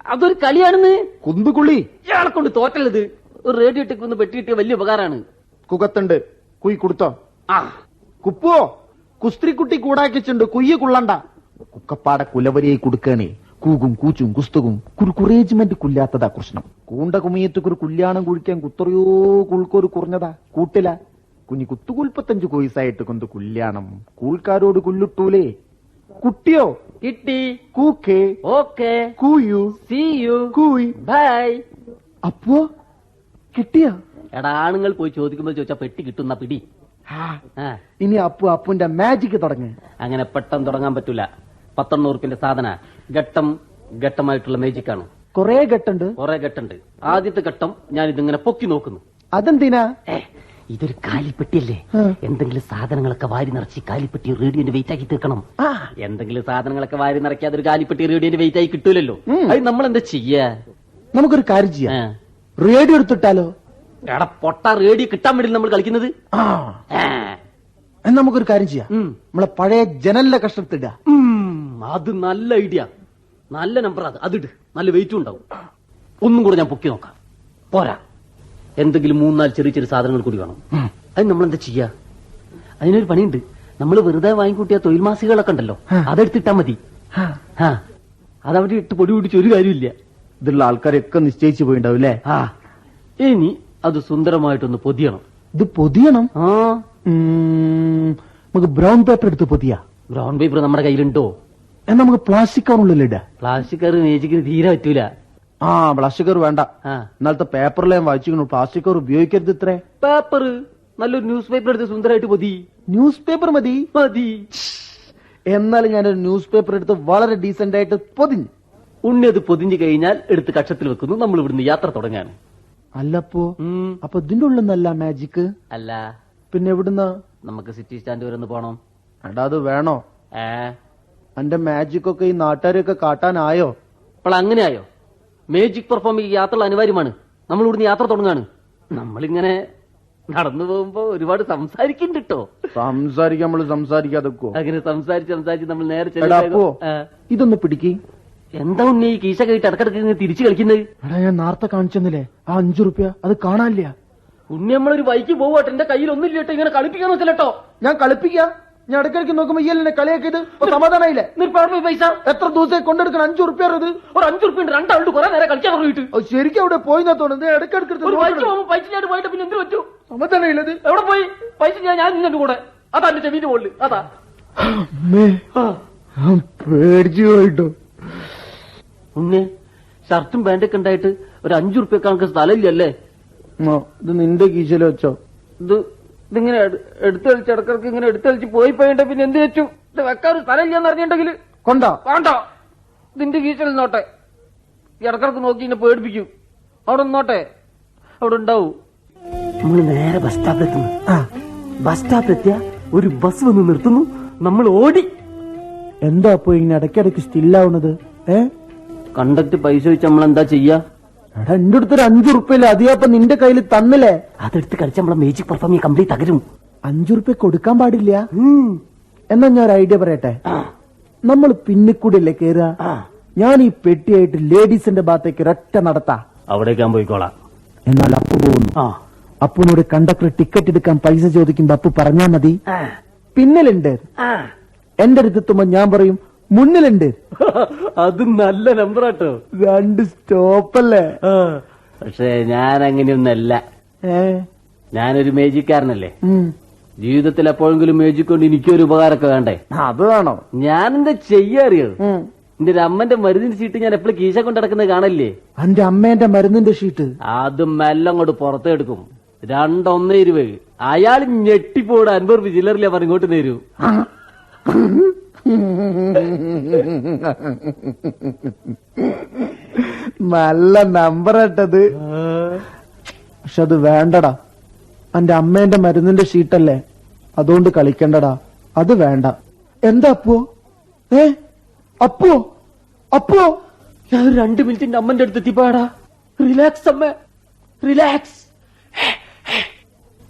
അതൊരു കളിയാണെന്ന്. കുന്തുകുളി ഇയാളെ കൊണ്ട് തോറ്റല്ലത്. ഒരു റേഡിയോ ടെക് ഒന്ന് പെട്ടിയിട്ടിയ വലിയ ഉപകാരമാണ്. കുകത്തുണ്ട് കുയ് കൊടുത്തോ. ആ കുപ്പോ കുസ്ത്രീക്കുട്ടി കൂടാക്കിച്ചുണ്ട് കുയ്യ് കുള്ളണ്ട. കുക്കപ്പാടെ കുലവരിയായി കൊടുക്കണേ. കൂകും കൂച്ചും കുസ്തുകും കുറേജ്മെന്റ് കുല്ലാത്തതാ പ്രശ്നം. കൂണ്ട കുമിയത്തുക്കൊരു കുല്യാണം കുഴിക്കാൻ കുത്തറിയോ കുൾക്കൊരു കുറഞ്ഞതാ കൂട്ടില കുഞ്ഞി കുത്തുകുൽപ്പത്തഞ്ച് കോയിസായിട്ട് കൊണ്ട് കുല്യാണം കൂൾക്കാരോട് കുല്ലുട്ടൂലേ. കുട്ടിയോ കിട്ടി. കൂക്കേ ഓക്കെ. കൂയു സീ യു. കൂയ് ബൈ. അപ്പോ കിട്ടിയോ? എടാ ആണുങ്ങൾ പോയി ചോദിക്കുമ്പോൾ ചോദിച്ചാ പെട്ടി കിട്ടുന്ന പിടി. ഇനി അപ്പുന്റെ മാജിക് തുടങ്ങ. അങ്ങനെ പെട്ടെന്ന് തുടങ്ങാൻ പറ്റൂല. 1100 സാധന ഘട്ടമായിട്ടുള്ള മാജിക് ആണ്. കൊറേ ഘട്ടുണ്ട്. കുറെ ഘട്ടുണ്ട്. ആദ്യത്തെ ഘട്ടം ഞാൻ ഇതിങ്ങനെ പൊക്കി നോക്കുന്നു. അതെന്തിനാ? ഇതൊരു കാലിപ്പെട്ടിയല്ലേ. എന്തെങ്കിലും സാധനങ്ങളൊക്കെ വാരി നിറച്ച് കാലിപ്പെട്ടി റേഡിയോന്റെ വെയിറ്റ് ആക്കി തീർക്കണം. എന്തെങ്കിലും സാധനങ്ങളൊക്കെ വാരി നിറയ്ക്കാതെ ഒരു കാലിപ്പെട്ടി റേഡിയോന്റെ വെയിറ്റ് ആയി കിട്ടൂലല്ലോ. അത് നമ്മൾ എന്താ ചെയ്യാ? നമുക്കൊരു കാര്യം ചെയ്യാം. റേഡിയോ എടുത്തിട്ടാലോ? എടാ പൊട്ട, റേഡിയോ കിട്ടാൻ വേണ്ടി നമ്മൾ കളിക്കുന്നത്. നമുക്കൊരു കാര്യം ചെയ്യാം. നമ്മളെ പഴയ ജനലിന്റെ കഷ്ടത്തിട. അത് നല്ല ഐഡിയ. നല്ല നമ്പർ. അതിട്. നല്ല വെയിറ്റും ഉണ്ടാവും. ഒന്നും കൂടെ ഞാൻ പൊക്കി നോക്കാം. പോരാ, എന്തെങ്കിലും 3-4 ചെറിയ ചെറിയ സാധനങ്ങൾ കൂടി വേണം. അത് നമ്മളെന്താ ചെയ്യാ? അതിനൊരു പണിയുണ്ട്. നമ്മൾ വെറുതെ വാങ്ങിക്കൂട്ടിയ തൊഴിൽ മാസികകളൊക്കെ ഉണ്ടല്ലോ, അതെടുത്തിട്ടാ മതി. അതവിടെ ഇട്ട് പൊടി പിടിച്ച് ഒരു കാര്യമില്ല. ഇതുള്ള ആൾക്കാരൊക്കെ നിശ്ചയിച്ചു പോയിണ്ടാവില്ലേ? ഇനി അത് സുന്ദരമായിട്ടൊന്ന് പൊതിയണം. ഇത് പൊതിയണം? നമുക്ക് ബ്രൗൺ പേപ്പർ എടുത്ത് പൊതിയാ. ബ്രൗൺ പേപ്പർ നമ്മുടെ കയ്യിലുണ്ടോ? എന്നാ നമുക്ക് പ്ലാസ്റ്റിക് കവറുള്ളിൽ ഇടാ. പ്ലാസ്റ്റിക് കവർ മേജിക്കിന് തീരെ പറ്റൂല. പ്ലാസ്റ്റിക് കവർ വേണ്ട. ഇന്നലത്തെ പേപ്പറിൽ ഞാൻ വായിച്ചു പ്ലാസ്റ്റിക് കവർ ഉപയോഗിക്കരുത്. ഇത്രേ പേപ്പർ നല്ലൊരു ന്യൂസ് പേപ്പർ എടുത്ത് സുന്ദരമായിട്ട് പൊതി. ന്യൂസ് പേപ്പർ മതി. എന്നാലും ഞാനൊരു ന്യൂസ് പേപ്പർ എടുത്ത് വളരെ ഡീസന്റ് ആയിട്ട് പൊതിഞ്ഞു. ഉണ്ണി അത് പൊതിഞ്ഞു കഴിഞ്ഞാൽ എടുത്ത് കക്ഷത്തിൽ വെക്കുന്നു. നമ്മൾ ഇവിടുന്ന് യാത്ര തുടങ്ങാണ്. അല്ലപ്പോ അപ്പൊ ഇതിന്റെ ഉള്ളിന്നല്ല മാജിക്? അല്ല പിന്നെ എവിടുന്ന? നമുക്ക് സിറ്റി സ്റ്റാൻഡ് വരെ ഒന്ന് പോണം. എടാ അത് വേണോ? എന്റെ മാജിക് ഒക്കെ ഈ നാട്ടുകാരെയൊക്കെ കാട്ടാനായോ? അപ്പോൾ അങ്ങനെയായോ? മാജിക് പെർഫോം ഈ യാത്ര അനിവാര്യമാണ്. നമ്മൾ ഇവിടുന്ന് യാത്ര തുടങ്ങാണ്. നമ്മളിങ്ങനെ നടന്നു പോകുമ്പോ ഒരുപാട് സംസാരിക്കുന്നുണ്ട് കേട്ടോ. സംസാരിക്കാൻ നമ്മൾ സംസാരിക്കാതെ അങ്ങനെ സംസാരിച്ച് നമ്മൾ നേരെ ഇതൊന്ന് പിടിക്ക്. എന്താ ഉണ്ണി ഈ കീശ കഴിട്ട് ഇടക്കിടക്ക് തിരിച്ചു കളിക്കുന്നത്? എടാ ഞാൻ നേരത്തെ കാണിച്ചെന്നില്ലേ ആ 5 റുപ്യ, അത് കാണാനില്ല. ഉണ്ണി നമ്മളൊരു ബൈക്ക് പോവാട്ടെ, എന്റെ കയ്യിൽ ഒന്നുമില്ലട്ടോ. ഇങ്ങനെ കളിപ്പിക്കാൻ നോക്കില്ലട്ടോ. ഞാൻ കളിപ്പിക്കാം. ഞാൻ ഇടയ്ക്കിടയ്ക്ക് നോക്കുമ്പോ ഈ എന്നെ കളിയാക്കിയത് സമാധാനായില്ലേ? പൈസ എത്ര ദിവസം കൊണ്ടെടുക്കണം? 5 റുപ്യ. ഇത് ഒരു 5 റുപ്യ ഉണ്ട്. രണ്ടാളുണ്ട് കുറെ നേരം കളിക്കാൻ പറഞ്ഞിട്ട്. ശരിക്കും അവിടെ പോയി തോന്നുന്നത്. ഇടയ്ക്കിടയ്ക്ക് പൈസ ഞാൻ പോയിട്ട് പിന്നെ എന്ത് പറ്റൂ? സമാധാനമില്ലത്. എവിടെ പോയി പൈസ? ഞാൻ നിന്നെ കൂടെ. അതാ എന്റെ ചെവിന്റെ മുകളിൽ. അതാ പേടിച്ചു പോയിട്ടോ. ഉണ്ണി ഷർട്ടും പാന്റൊക്കെ ഉണ്ടായിട്ട് ഒരു 5 റുപ്യക്ക് കണക്ക് സ്ഥലമില്ലല്ലേ? ഇത് നിന്റെ കീശയിൽ വെച്ചോ? ഇതിങ്ങനെ എടുത്തളിച്ച് ഇടക്കിടക്ക് ഇങ്ങനെ എടുത്തളിച്ച് പോയി പോയിട്ട് പിന്നെ എന്ത് വെച്ചു? ഇത് വെക്കാൻ ഒരു സ്ഥലമില്ലെന്ന് അറിഞ്ഞിട്ടുണ്ടെങ്കിൽ കൊണ്ടോ? വേണ്ട, ഇതിന്റെ കീശയിൽ നോട്ടെ. ഇടക്കിടക്ക് നോക്കി എന്നെ പേടിപ്പിക്കും. അവിടെ നോട്ടെ, അവിടെ ഉണ്ടാവും. നമ്മൾ നേരെ ബസ് സ്റ്റോപ്പിലെത്തുന്നു. ബസ് സ്റ്റോപ്പിലെത്തിയ ഒരു ബസ് വന്ന് നിർത്തുന്നു. നമ്മൾ ഓടി. എന്താ അപ്പൊ ഇങ്ങനെ ഇടയ്ക്കിടയ്ക്ക് സ്റ്റില്ലാവുന്നത്? കണ്ടക്ട് പൈസ വെച്ച് നമ്മൾ എന്താ ചെയ്യാ? എടാ എന്റെ അടുത്തൊരു 5 റുപ്യല്ലേ? അതിയപ്പൊ നിന്റെ കയ്യിൽ തന്നില്ലേ? അതെടുത്ത് കളിച്ച നമ്മളെ മേജിക് പെർഫോം കംപ്ലീറ്റ് തകരും. 5 റുപ്യ കൊടുക്കാൻ പാടില്ല. എന്നാ ഞാൻ ഒരു ഐഡിയ പറയട്ടെ. നമ്മൾ പിന്നിക്കൂടിയല്ലേ കേറുക. ഞാൻ ഈ പെട്ടിയായിട്ട് ലേഡീസിന്റെ ഭാഗത്തേക്ക് ഒരൊറ്റ നടത്താ. അവിടേക്ക് ഞാൻ പോയിക്കോളാം. എന്നാൽ അപ്പു പോകുന്നു. അപ്പുനോട് കണ്ടക്ടർ ടിക്കറ്റ് എടുക്കാൻ പൈസ ചോദിക്കുമ്പോ അപ്പു പറഞ്ഞാ മതി പിന്നിലുണ്ട്. എന്റെ അടുത്തെത്തുമ്പോ ഞാൻ പറയും മുന്നിലുണ്ട്. അത് നല്ല നമ്പറാട്ടോ. 2 സ്റ്റോപ്പല്ലേ? പക്ഷെ ഞാൻ അങ്ങനെയൊന്നല്ല. ഞാനൊരു മേജിക്കാരനല്ലേ. ജീവിതത്തിൽ എപ്പോഴെങ്കിലും മേജിക് കൊണ്ട് എനിക്കൊരു ഉപകാരമൊക്കെ വേണ്ടേ? അത് വേണോ? ഞാനെന്താ ചെയ്യാറിയോ? എന്റെ അമ്മന്റെ മരുന്നിന്റെ ഷീറ്റ് ഞാൻ എപ്പോഴും കീശ കൊണ്ട് നടക്കുന്നത് കാണല്ലേ? എന്റെ അമ്മേന്റെ മരുന്നിന്റെ ഷീറ്റ് അത് മെല്ലെ കൊണ്ട് പുറത്തെടുക്കും. 2.1 അയാൾ ഞെട്ടിപ്പോടെ 50 രൂപ ചില്ലറില്ല പറഞ്ഞ് ഇങ്ങോട്ട് തരൂ. നല്ല നമ്പർ ഇട്ടത്. പക്ഷെ അത് വേണ്ടടാ. എന്റെ അമ്മേന്റെ മരുന്നിന്റെ ഷീറ്റല്ലേ, അതുകൊണ്ട് കളിക്കണ്ടടാ. അത് വേണ്ട. എന്താ അപ്പോ? അപ്പോ അപ്പോ ഞാൻ 2 മിനിറ്റിന്റെ അമ്മന്റെ അടുത്ത് എത്തിപ്പാടാ. റിലാക്സ് അമ്മ, റിലാക്സ്.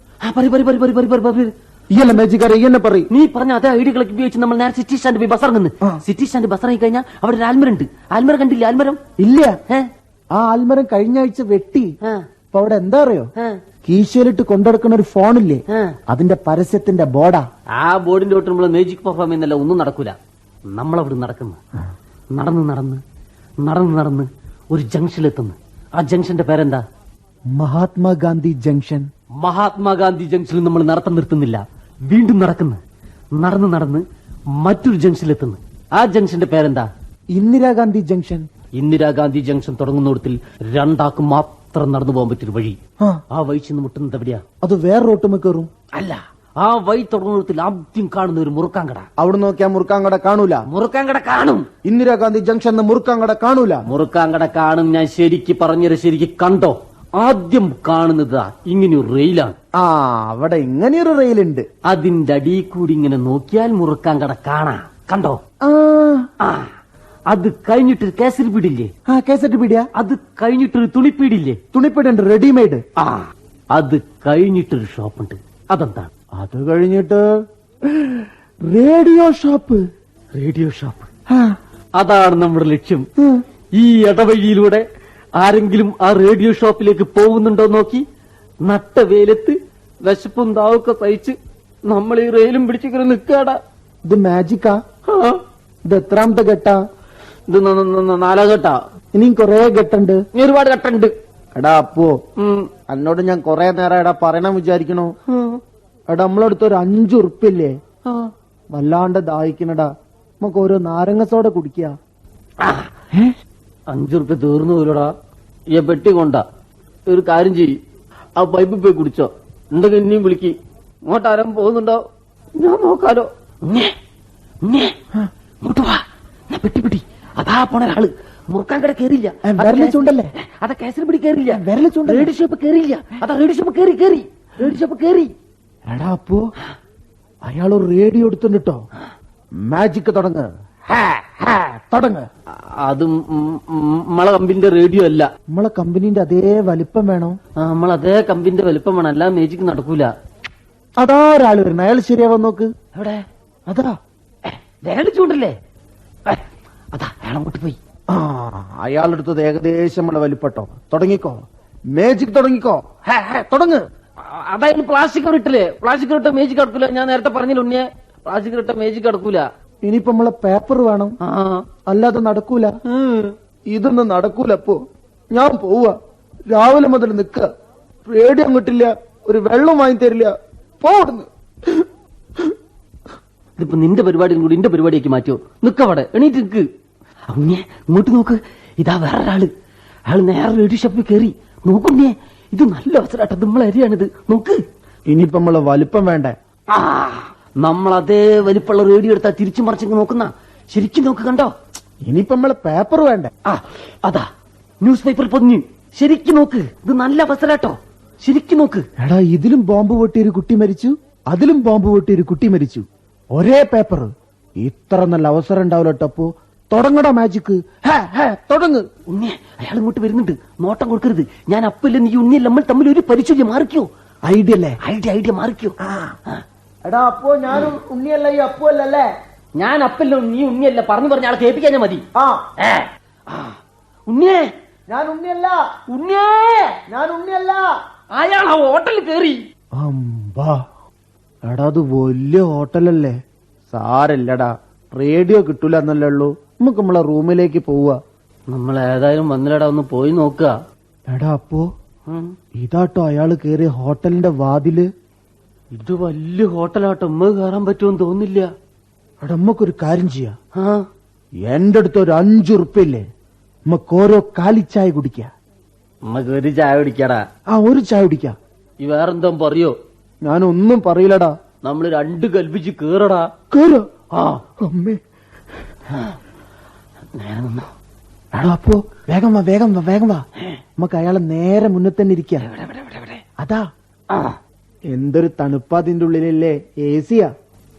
ഇയല്ല മാജിക്കാരെ ഇയെന്നെ പറയും. നീ പറഞ്ഞ അതേ ഐഡിയകളൊക്കെ ഉപയോഗിച്ച് നമ്മൾ നേരെ സിറ്റി സ്റ്റാൻഡ് പോയി ബസ് ഇറങ്ങുന്നു. സിറ്റി സ്റ്റാൻഡ് ബസ് ഇറങ്ങി കഴിഞ്ഞാൽ അവിടെ ഒരു ആൽമരുണ്ട്. ആൽമരം കണ്ടില്ല? ആൽമരം ഇല്ല. ആ ആൽമരം കഴിഞ്ഞ ആഴ്ച വെട്ടി. അപ്പൊ അവിടെ എന്താ അറിയോ, കീശയിലിട്ട് കൊണ്ടെടുക്കുന്ന ഒരു ഫോണില്ലേ, അതിന്റെ പരസ്യത്തിന്റെ ബോർഡാ. ആ ബോർഡിന്റെ തൊട്ട് നമ്മള് മാജിക് പെർഫോം ചെയ്യുന്നല്ല, ഒന്നും നടക്കൂല. നമ്മളവിടെ നടക്കുന്നു. നടന്ന് നടന്ന് നടന്ന് നടന്ന് ഒരു ജംഗ്ഷനിലെത്തുന്നു. ആ ജംഗ്ഷന്റെ പേരെന്താ? മഹാത്മാഗാന്ധി ജംഗ്ഷൻ. മഹാത്മാഗാന്ധി ജംഗ്ഷനിൽ നമ്മൾ നടത്തം നിർത്തുന്നില്ല, വീണ്ടും നടക്കുന്നു. നടന്ന് നടന്ന് മറ്റൊരു ജംഗ്ഷനിലെത്തുന്നു. ആ ജംഗ്ഷന്റെ പേരെന്താ? ഇന്ദിരാഗാന്ധി ജംഗ്ഷൻ. ഇന്ദിരാഗാന്ധി ജംഗ്ഷൻ തുടങ്ങുന്നിടത്തിൽ രണ്ടാക്കും മാത്രം നടന്നു പോകാൻ പറ്റിയൊരു വഴി. ആ വഴി ചെന്ന് മുട്ടുന്നത് എവിടെയാ? അത് വേറെ റോട്ടുമ്മ കയറും. അല്ല, ആ വഴി തുടങ്ങുന്നിടത്തിൽ ആദ്യം കാണുന്ന ഒരു മുറുക്കാങ്കട. അവിടെ നോക്കിയാ മുറുക്കാങ്കട കാണൂല. മുറുക്കാങ്കട കാണും. ഇന്ദിരാഗാന്ധി ജംഗ്ഷൻ മുറുക്കാങ്കട കാണൂല. മുറുക്കാങ്കട കാണും. ഞാൻ ശരിക്ക് പറഞ്ഞത് ശരിക്ക് കണ്ടോ? ആദ്യം കാണുന്നത് ഇങ്ങനെയൊരു റെയിലാണ്. അവിടെ ഇങ്ങനെയൊരു റെയിലുണ്ട്. അതിന്റെ അടിയിൽ കൂടി ഇങ്ങനെ നോക്കിയാൽ മുറുക്കാങ്കട കാണാം. കണ്ടോ? അത് കഴിഞ്ഞിട്ടൊരു കേസരി പീടില്ലേ? കേസരി പീടിയാ. അത് കഴിഞ്ഞിട്ടൊരു തുണിപ്പീടില്ലേ? തുണിപ്പീടുണ്ട്, റെഡിമെയ്ഡ്. അത് കഴിഞ്ഞിട്ടൊരു ഷോപ്പുണ്ട്. അതെന്താണ്? അത് കഴിഞ്ഞിട്ട് റേഡിയോ ഷോപ്പ്. റേഡിയോ ഷോപ്പ്, അതാണ് നമ്മുടെ ലക്ഷ്യം. ഈ ഇടവഴിയിലൂടെ ആരെങ്കിലും ആ റേഡിയോ ഷോപ്പിലേക്ക് പോകുന്നുണ്ടോ നോക്കി നട്ട വെയിലത്ത് വിശപ്പും താവൊക്കെ സഹിച്ച് നമ്മൾ ഈ റെയിലും പിടിച്ചിങ്ങനെ നിൽക്കാടാ. ഇത് മാജിക്കാ? ഇത് എത്രാമത്തെ ഘട്ടാ? ഇത് 4 ഘട്ടാ. ഇനിയും കൊറേ ഘട്ടുണ്ട്. ഇനി ഒരുപാട് ഘട്ടുണ്ട്. എടാ അപ്പോ എന്നോട് ഞാൻ കൊറേ നേരം എടാ പറയണം വിചാരിക്കണോ? എടാ നമ്മളടുത്ത് ഒരു 5 ഉറുപ്പില്ലേ? വല്ലാണ്ട് ദാഹിക്കണടാ. നമുക്ക് ഓരോ നാരങ്ങ സോഡ കുടിക്കുക. 5 ഉറുപ്പ്യ തീർന്നു പോലടാ. ഈ പെട്ടി കൊണ്ട ഒരു കാര്യം ചെയ്യ്, ആ പൈപ്പ് പോയി കുടിച്ചോ. എന്തൊക്കെ ഇനിയും വിളിക്ക്. ഇങ്ങോട്ടാരും പോകുന്നുണ്ടോ? ഞാൻ നോക്കാലോ. പെട്ടി അതാ പോണ ഒരാള്. മുറുക്കാങ്കട കേറിയില്ല. ചൂണ്ടല്ലേ? അതാ കേസരി പിടി കേറിയില്ല. Radio shop കേറിയില്ല. അതാ റേഡിയോ ഷോപ്പ് റേഡിയോ ഷോപ്പ് കേറി. എടാ അപ്പോ അയാളൊരു റേഡിയോ എടുത്തുട്ടോ. മാജിക് തുടങ്ങ്. അത് നമ്മളെ കമ്പനിന്റെ റേഡിയോ അല്ല. നമ്മളെ കമ്പനിന്റെ അതേ വലിപ്പം വേണോ? നമ്മളതേ കമ്പനിന്റെ വലിപ്പം വേണം, അല്ല മാജിക് നടക്കൂല. അതാ ഒരാള് വരുന്ന. അയാൾ ശരിയാവാൻ നോക്ക്. എവിടെ? അതാ ചൂണ്ടല്ലേ? അതാ അയാളങ്ങോട്ട് പോയി. അയാളെടുത്തത് ഏകദേശം നമ്മളെ വലിപ്പട്ടോ. തുടങ്ങിക്കോ, മാജിക് തുടങ്ങിക്കോ. തുടങ്ങ്. അതായത് പ്ലാസ്റ്റിക് ഇട്ടില്ലേ? പ്ലാസ്റ്റിക് ഇട്ട മാജിക് നടക്കൂല. ഞാൻ നേരത്തെ പറഞ്ഞില്ല ഉണ്ണിയെ, പ്ലാസ്റ്റിക് ഇട്ട മാജിക് നടക്കൂല. ഇനിയിപ്പോ നമ്മളെ പേപ്പർ വേണം, അല്ലാതെ നടക്കൂല. ഇതൊന്നും നടക്കൂലപ്പോ. ഞാൻ പോവാ. രാവിലെ മുതൽ നിക്ക. റേഡിയോ അങ്ങോട്ടില്ല, ഒരു വെള്ളം വാങ്ങി തരില്ല. പോടുന്നു. ഇതിപ്പോ നിന്റെ പരിപാടിയും കൂടി എന്റെ പരിപാടിയൊക്കെ മാറ്റോ? നിക്കവിടെ, എണീറ്റ് നിക്ക്. ഉണ്ണിയെ ഇങ്ങോട്ട് നോക്ക്. ഇതാ വേറൊരാള്. അയാള് നേരെ റേഡിയോ ഷോപ്പിൽ കയറി. നോക്കുണ്ണിയെ, ഇത് നല്ല അവസരമാട്ടോ. നമ്മളെ അരിയാണിത്. നോക്ക്. ഇനിയിപ്പോ നമ്മളെ വലിപ്പം വേണ്ടേ? നമ്മൾ അതേ വലിപ്പമുള്ള റേഡിയോ എടുത്താ തിരിച്ചു മറിച്ചെങ്കിൽ നോക്കുന്ന. ശരിക്കും നോക്ക്. കണ്ടോ? ഇനിയിപ്പോ നമ്മളെ പേപ്പർ വേണ്ടേ? അതാ ന്യൂസ് പേപ്പർ പൊതിഞ്ഞു. ശരിക്കും നോക്ക്. ഇത് നല്ല അവസരാട്ടോ. ശരിക്കും നോക്ക്. എടാ, ഇതിലും ബോംബ് പൊട്ടിയൊരു കുട്ടി മരിച്ചു, അതിലും ബോംബ് പൊട്ടിയൊരു കുട്ടി മരിച്ചു. ഒരേ പേപ്പർ. ഇത്ര നല്ല അവസരം ഉണ്ടാവില്ലട്ടപ്പോ. തുടങ്ങടാ മാജിക്. തുടങ്ങ്. ഉണ്ണിയെ, അയാൾ ഇങ്ങോട്ട് വരുന്നുണ്ട്. നോട്ടം കൊടുക്കരുത്. ഞാൻ അപ്പല്ല, നീ ഉണ്ണിയല്ല, നമ്മൾ തമ്മിൽ ഒരു പരിചയം. മാറിക്കോ. ഐഡിയ അല്ലേ? ഐഡിയ മാറിക്കോ. എടാ അപ്പോ ഞാനും ഉണ്ണിയല്ല, ഈ അപ്പു അല്ലല്ലേ? ഞാൻ അപ്പല്ല, നീ ഉണ്ണിയല്ല. പറഞ്ഞു ആളെ കേൾപ്പിക്കാൻ ഞാൻ മതി. ഉണ്ണിയേ, ഞാൻ ഉണ്ണിയല്ല. ഉണ്ണിയേ, ഞാൻ ഉണ്ണിയല്ല. അയാൾ ആ ഹോട്ടലിൽ കയറി. എടാ, അത് വലിയ ഹോട്ടലല്ലേ? സാരല്ലടാ, റേഡിയോ കിട്ടൂല എന്നല്ലേ ഉള്ളൂ. നമുക്ക് നമ്മളെ റൂമിലേക്ക് പോവാ. നമ്മൾ ഏതായാലും വന്നില്ലടാ, ഒന്ന് പോയി നോക്കുക. എടാ അപ്പോ ഇതാട്ടോ അയാള് കേറിയ ഹോട്ടലിന്റെ വാതില്. ഇത് വലിയ ഹോട്ടലാട്ടോ. നമ്മ കയറാൻ പറ്റുമെന്ന് തോന്നില്ല. എടാ, നമുക്കൊരു കാര്യം ചെയ്യാം. എന്റെ അടുത്ത് ഒരു 5 ഉറുപ്പില്ലേ? നമുക്ക് ഓരോ കാലിച്ചായ കുടിക്കാം. നമുക്ക് ഒരു ചായ കുടിക്കാടാ. ഒരു ചായ കുടിക്കാം. ഈ വേറെന്തോ പറയോ? ഞാനൊന്നും പറയില്ലടാ. നമ്മള് 2 കൽപ്പിച്ച് കേറടാ. കേറോ? അമ്മേ. നേരെ നിന്നോ. എടാ അപ്പോ വേഗം വാ. നമുക്ക് അയാളെ നേരെ മുന്നിൽ തന്നെ ഇരിക്കാം. അതാ എന്തൊരു തണുപ്പാതിന്റെ ഉള്ളിലല്ലേ? ഏസിയാ.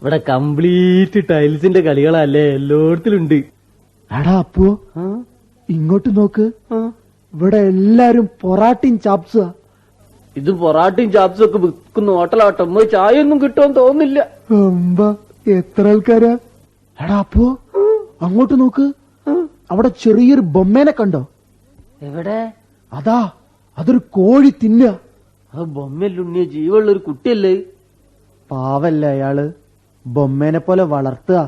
ഇവിടെ കംപ്ലീറ്റ് ടൈൽസിന്റെ കളികളല്ലേ എല്ലായിടത്തിലുണ്ട്. എടാ അപ്പോ ഇങ്ങോട്ട് നോക്ക്. ഇവിടെ എല്ലാരും പൊറാട്ടയും ചാപ്സുവാ. ഇത് പൊറാട്ടയും ചാപ്സും ഒക്കെ വിൽക്കുന്ന ഹോട്ടലാട്ടോ. ചായ ഒന്നും കിട്ടുമെന്ന് തോന്നുന്നില്ല. എത്ര ആൾക്കാരാ? എടാ അപ്പോ അങ്ങോട്ട് നോക്ക്, അവിടെ ചെറിയൊരു ബൊമ്മേനെ കണ്ടോ? എവിടെ? അതാ, അതൊരു കോഴി തിന്ന. ആ ബൊമ്മല്ലുണ്ണിയ ജീവുള്ളൊരു കുട്ടിയല്ലേ? പാവല്ലേ അയാള്, ബൊമ്മേനെ പോലെ വളർത്തുക.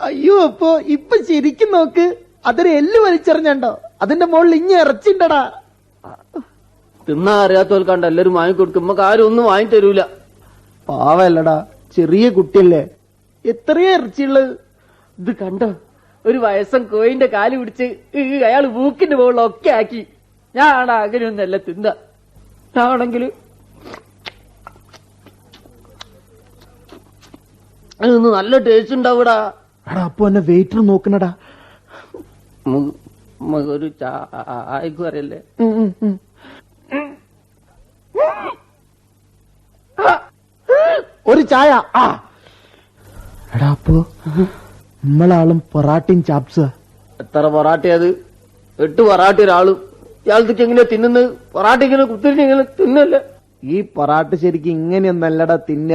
അയ്യോ, അപ്പോ ഇപ്പൊ ശരിക്കും നോക്ക്, അതൊരു എല്ല് വലിച്ചെറിഞ്ഞോ? അതിന്റെ മുകളിൽ ഇഞ്ഞ ഇറച്ചിണ്ടടാ. തിന്നാ അറിയാത്തവർക്കാണ്ട് എല്ലാരും വാങ്ങിക്കൊടുക്കുമ്പോ ആരും ഒന്നും വാങ്ങി തരൂല. പാവല്ലടാ, ചെറിയ കുട്ടിയല്ലേ, എത്രയോ ഇറച്ചിയുള്ളത്. ഇത് കണ്ടോ, ഒരു വയസ്സൻ കോയിന്റെ കാല് പിടിച്ച് അയാൾ മൂക്കിന്റെ മുകളിലൊക്കെ ആക്കി. ഞാനാണ് അങ്ങനെയൊന്നല്ല തിന്ന. ഞാനാണെങ്കിൽ അതൊന്ന് നല്ല ടേസ്റ്റ് ഉണ്ടാവൂടാ. എടാ അപ്പൊ എന്നെ വെയിറ്റർ നോക്കണടാ. ഒരു ചായക്കും അറിയല്ലേ. ഒരു ചായ. എടാ അപ്പോ നമ്മളാളും പൊറാട്ടയും ചാപ്സ്. എത്ര പൊറാട്ടയത്? 8 പൊറാട്ട ഒരാളും. ഇയാൾക്ക് എങ്ങനെയാ തിന്നുന്നത്? പൊറാട്ട ഇങ്ങനെ കുത്തിരിഞ്ഞെങ്ങനെ തിന്നല്ലേ? ഈ പൊറാട്ട ശരിക്കും ഇങ്ങനെയൊന്നല്ലടാ തിന്ന.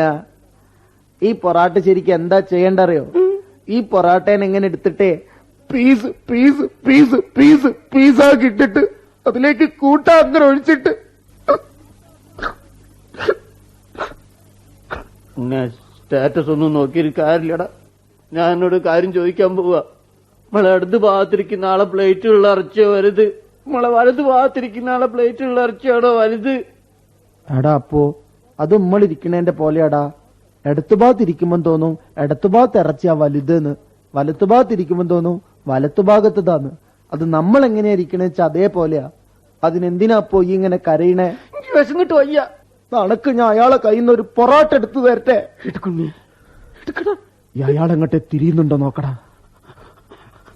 ഈ പൊറാട്ട ശരിക്കും എന്താ ചെയ്യണ്ട അറിയോ? ഈ പൊറാട്ടേനെ എങ്ങനെ എടുത്തിട്ടേ പീസ് പീസ് പീസ് പീസ് പീസാക്കി ഇട്ടിട്ട് അതിലേക്ക് കൂട്ടാ അങ്ങനെ ഒഴിച്ചിട്ട് സ്റ്റാറ്റസ് ഒന്നും നോക്കിയിരിക്കാറില്ലടാ. ഞാൻ എന്നോട് കാര്യം ചോദിക്കാൻ പോവാ. നമ്മളെ അടുത്ത് ഭാഗത്തിരിക്കുന്ന ആളെ പ്ലേറ്റുള്ള ഇറച്ചിയോ വലുത്? നമ്മളെ വലത് ഭാഗത്തിരിക്കുന്ന ആളെ പ്ലേറ്റുള്ള ഇറച്ചിയാണോ വലുത്? എടാ അപ്പോ അത് നമ്മളിരിക്കണേന്റെ പോലെയാടാ. ഇടത്തു ഭാഗത്തിരിക്കുമ്പോ തോന്നും ഇടത്തു ഭാഗത്ത് ഇറച്ചിയാ വലുതെന്ന്, വലത്തു ഭാഗത്തിരിക്കുമ്പോ തോന്നും വലത്തു ഭാഗത്തതാന്ന്. അത് നമ്മൾ എങ്ങനെയാ ഇരിക്കണേ വെച്ചാ അതേപോലെയാ. അതിനെന്തിനാ അപ്പോ ഈ ഇങ്ങനെ കരയണേ? വിശന്നിട്ട് വയ്യ. നടക്ക്, ഞാൻ അയാളെ കയ്യിൽ നിന്ന് ഒരു പൊറാട്ട എടുത്തു തരട്ടെ. അയാളെങ്ങട്ടെ തിരിയുന്നുണ്ടോ നോക്കടാ.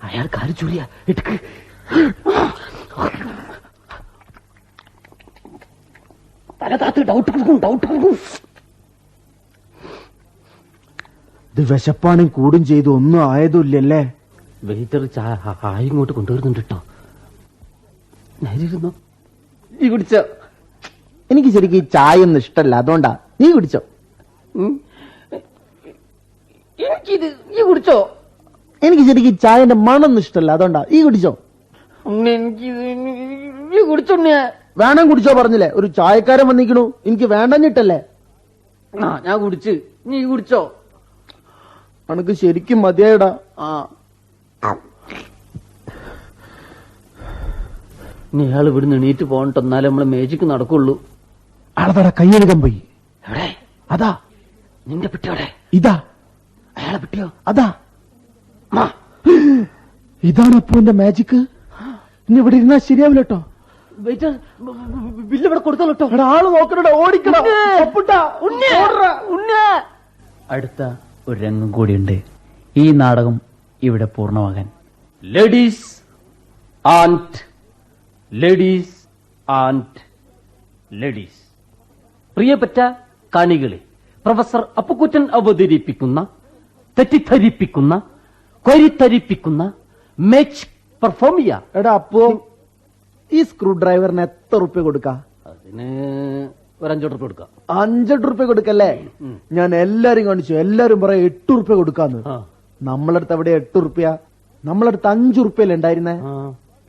അയാൾ കാര്യം ചൂരിയാ. എടുക്ക്. തല താത്ത് ഡൗട്ട് കൊടുക്കും. ഇത് വിശപ്പാണും കൂടും ചെയ്തു, ഒന്നും ആയതുമില്ലല്ലേ. വെയിറ്റർ ചായ ഇങ്ങോട്ട് കൊണ്ടുവരുന്നുണ്ട് കേട്ടോ. നേരിരുന്നോ? നീ കുടിച്ചോ? എനിക്ക് ശരിക്കും ഈ ചായ ഒന്നും ഇഷ്ടമല്ല, അതുകൊണ്ടാ. നീ കുടിച്ചോ? എനിക്കിത് നീ കുടിച്ചോ? എനിക്ക് ശരിക്കും ചായന്റെ മണൊന്നും ഇഷ്ടമല്ല, അതുകൊണ്ടാ. ഈ കുടിച്ചോ? എനിക്കിത് നീ കുടിച്ചോ? വേണം കുടിച്ചോ പറഞ്ഞില്ലേ. ഒരു ചായക്കാരൻ വന്നിക്കണു, എനിക്ക് വേണ്ടഞ്ഞിട്ടല്ലേ. ഞാൻ കുടിച്ച്. നീ കുടിച്ചോ? അനക്ക് ശരിക്കും മതിയായടാ. നീ അയാൾ ഇവിടുന്ന് എണീറ്റ് പോകണ്ട, എന്നാലേ നമ്മളെ മേജിക്ക് നടക്കുള്ളൂ. ആളതാടാ കൈയെഴുകാൻ പോയി. എവിടെ? അതാ. നിന്റെ പിട്ടിയോടെ? ഇതാ. അയാളെ പിട്ടിയോ? അതാ. ഇതാണ് അപ്പോ എന്റെ മാജിക്. ഇനി ഇവിടെ ഇരുന്നാ ശരിയാവില്ല കേട്ടോ. വെയിറ്റർ ബില്ല് ഇവിടെ കൊടുത്തോളൂ കേട്ടോ. ആള് നോക്കണോ, ഓടിക്കണം. അടുത്ത ഒരു രംഗം കൂടിയുണ്ട് ഈ നാടകം ഇവിടെ പൂർണ്ണമാകാൻ. Ladies and ladies and ladies. പ്രിയപ്പെട്ട കാണികളെ, പ്രൊഫസർ അപ്പുക്കുട്ടൻ അവതരിപ്പിക്കുന്ന തെറ്റിദ്ധരിപ്പിക്കുന്ന കൊരിത്തരിപ്പിക്കുന്ന മാച്ച് പെർഫോം ചെയ്യാം. എടാ അപ്പോ ഈ സ്ക്രൂ ഡ്രൈവറിന് എത്ര റുപ്യ കൊടുക്കാം? അതിന് ഒരു 5 റുപ്യ കൊടുക്കാം. 5 റുപ്യ കൊടുക്കല്ലേ? ഞാൻ എല്ലാരും കാണിച്ചു, എല്ലാരും പറയാം 8 റുപ്യ കൊടുക്കാന്ന്. നമ്മളടുത്ത് അവിടെ 8 റുപ്യ, നമ്മളടുത്ത് 5 റുപ്യല്ലേ ഉണ്ടായിരുന്നേ.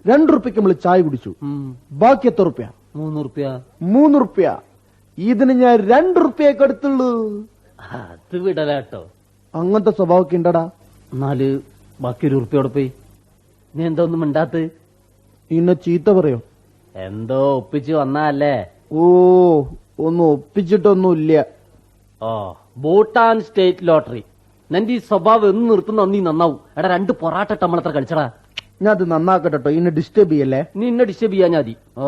2 റുപ്യക്ക് നമ്മൾ ചായ കുടിച്ചു. ബാക്കി എത്ര റുപ്യ? 3 റുപ്യ. 3 റുപ്യ. ഇതിന് ഞാൻ 2 റുപ്യൊക്കെ എടുത്തുള്ളൂ. അത് വിടലാട്ടോ. അങ്ങനത്തെ സ്വഭാവമൊക്കെ ഉണ്ടടാ. എന്നാല് ബാക്കി 1 റുപ്യോടെ പോയി. നീ എന്തോ ഒന്നും മിണ്ടാത്ത്? ഇന്നെ ചീത്ത പറയോ? എന്തോ ഒപ്പിച്ച് വന്നല്ലേ? ഓ, ഒന്നും ഒപ്പിച്ചിട്ടൊന്നുമില്ല. ഓ, ഭൂട്ടാൻ സ്റ്റേറ്റ് ലോട്ടറി. നിന്റെ ഈ സ്വഭാവം എന്ന് നിർത്തുന്ന നീ നന്നാവും. എടാ 2 പൊറാട്ട നമ്മളത്ര കളിച്ചടാ. ഞാൻ അത് നന്നാക്കട്ടോ, ഇന്നെ ഡിസ്റ്റർബ് ചെയ്യല്ലേ. നീ എന്നെ ഡിസ്റ്റർബ് ചെയ്യാൻ മതി. ഓ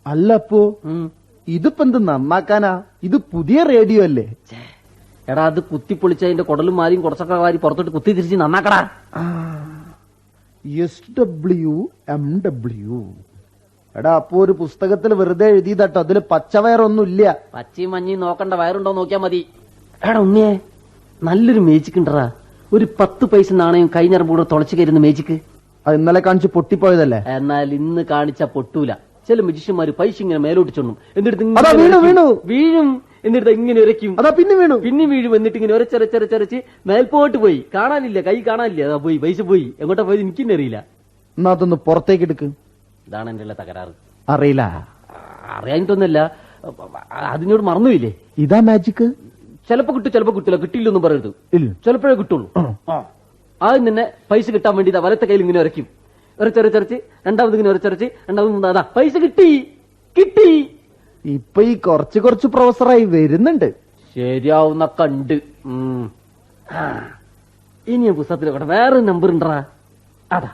അല്ല അപ്പോ ഇതിപ്പോ എന്ത് നന്നാക്കാനാ? ഇത് പുതിയ റേഡിയോ അല്ലേ? എടാ അത് കുത്തിപ്പൊളിച്ചതിന്റെ കുടലും മാരിയും കുറച്ചൊക്കെ വാരി പുറത്തോട്ട് കുത്തി തിരിച്ച് നന്നാക്കടാ. SWMW. എടാ അപ്പോ ഒരു പുസ്തകത്തിൽ വെറുതെ എഴുതിയതാട്ടോ, അതില് പച്ചവയറൊന്നും ഇല്ല. പച്ചയും മഞ്ഞയും നോക്കണ്ട, വയറുണ്ടോ നോക്കിയാ മതി. എടാ ഉണ്ണിയെ, നല്ലൊരു മേജിക് ഉണ്ടറാ. ഒരു 10 പൈസ നാണയം കൈഞ്ഞറമ്പ് കൂടെ തുളച്ചു കയറുന്ന മേജിക്ക്. അത് ഇന്നലെ കാണിച്ച് പൊട്ടിപ്പോയതല്ലേ? എന്നാൽ ഇന്ന് കാണിച്ച പൊട്ടൂല. ചില മജിഷ്യന്മാര് പൈസ ഇങ്ങനെ മേലോട്ട് ചൊണ്ണും, എന്നിട്ട് അതാ വീണു, വീണു. വീഴും, എന്നിട്ട് ഇങ്ങനെ ഉരയ്ക്കും, അതാ പിന്നെ വീണു, പിന്നെ വീഴും, എന്നിട്ട് ഇങ്ങനെ ഒരച്ചരച്ചരച്ചരച്ച് മേൽപോട്ട് പോയി, കാണാനില്ല, കൈ കാണാനില്ല, അതാ പോയി, പൈസ പോയി, എങ്ങോട്ടാ പോയത് എനിക്കിന്നെ അറിയില്ല. എന്നാ അതൊന്ന് പുറത്തേക്ക് എടുക്ക്. ഇതാണ് എന്റെ ഉള്ള തകരാറ്. അറിയില്ല, അറിയാനിട്ടൊന്നല്ല, അതിനോട് മറന്നുമില്ലേ. ഇതാ മാജിക്. ചിലപ്പോ കിട്ടും, ചിലപ്പോ കിട്ടില്ല. കിട്ടിയില്ലൊന്നും പറയരുത്, ഇല്ല, ചിലപ്പോഴേ കിട്ടുള്ളൂ. ആദ്യം തന്നെ പൈസ കിട്ടാൻ വേണ്ടി വലത്തെ കയ്യിൽ ഇങ്ങനെ ഉരയ്ക്കും, ഉരച്ചരച്ചരച്ച് രണ്ടാമത് ഇങ്ങനെ ഉരച്ചരച്ച് രണ്ടാമത് അതാ പൈസ കിട്ടി കിട്ടി. ഇപ്പൊ ഈ കുറച്ച് കുറച്ച് പ്രൊഫസറായി വരുന്നുണ്ട്. ശരിയാവുന്ന കണ്ട്. ഇനി പുസ്തകത്തിൽ ഇവിടെ വേറെ നമ്പർ ഉണ്ടറാ. അതാ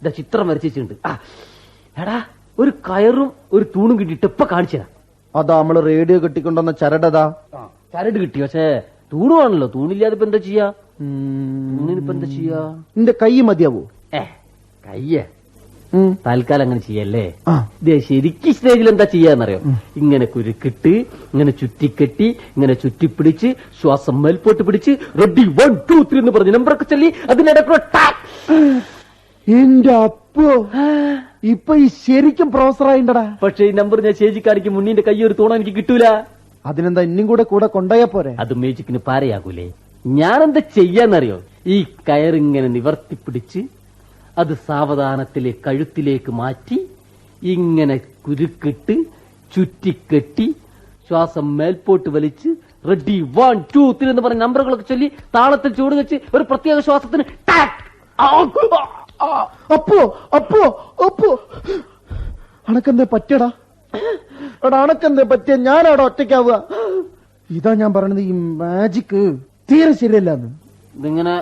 ഇതാ ചിത്രം വരച്ചിട്ടുണ്ട്. എടാ, ഒരു കയറും ഒരു തൂണും കിട്ടിയിട്ട് ഇപ്പൊ കാണിച്ചതാ. അതാ നമ്മള് റേഡിയോ കെട്ടിക്കൊണ്ടുവന്ന ചരടതാ. ചരട് കിട്ടി, പക്ഷേ തൂണുവാണല്ലോ. തൂണില്ലാതെ ഇപ്പൊ എന്താ ചെയ്യാ? തൂണിനിപ്പോ എന്താ ചെയ്യാ? നിന്റെ കൈ മതിയാവോ? കയ്യേ തൽക്കാലം അങ്ങനെ ചെയ്യല്ലേ. ശരിക്കും സ്റ്റേജിൽ എന്താ ചെയ്യാന്നറിയോ? ഇങ്ങനെ കുരുക്കിട്ട് ഇങ്ങനെ ചുറ്റിക്കെട്ടി ഇങ്ങനെ ചുറ്റിപ്പിടിച്ച് ശ്വാസം മേൽപോട്ട് പിടിച്ച് റെഡി 1 2 3 എന്ന് പറഞ്ഞ് നമ്പറൊക്കെ ചൊല്ലി അതിനിടയ്ക്ക് എന്റെ അപ്പോ ഇപ്പൊ ഈ ശരിക്കും പ്രൊഫസറായിണ്ടടാ. പക്ഷെ ഈ നമ്പർ ഞാൻ സ്റ്റേജിൽ കാണിക്കും മുന്നിന്റെ കൈ ഒരു തൂണ എനിക്ക് കിട്ടൂല. അതിനെന്താ ഇന്നും കൂടെ കൊണ്ടുപോയാ പോരെ? അത് മേജിക്കിന് പാരയാകൂലേ. ഞാനെന്താ ചെയ്യാന്നറിയോ? ഈ കയറിങ്ങനെ നിവർത്തിപ്പിടിച്ച് അത് സാവധാനത്തിലെ കഴുത്തിലേക്ക് മാറ്റി ഇങ്ങനെ കുരുക്കിട്ട് ചുറ്റിക്കെട്ടി ശ്വാസം മേൽപോട്ട് വലിച്ച് റെഡി 1 2 3 എന്ന് പറഞ്ഞ നമ്പറുകളൊക്കെ ചൊല്ലി താളത്തിൽ ചൂട് വെച്ച് ഒരു പ്രത്യേക ശ്വാസത്തിന് അപ്പോ അപ്പോ അപ്പോ അണക്കെന്തേ പറ്റടാ? എടാ അണക്കെന്തേ പറ്റിയ ഞാനവിടെ ഒറ്റയ്ക്കാവുക. ഇതാ ഞാൻ പറയണത്, ഈ മാജിക് തീരെ ശരിയല്ലാന്ന്. ഇതിങ്ങനെ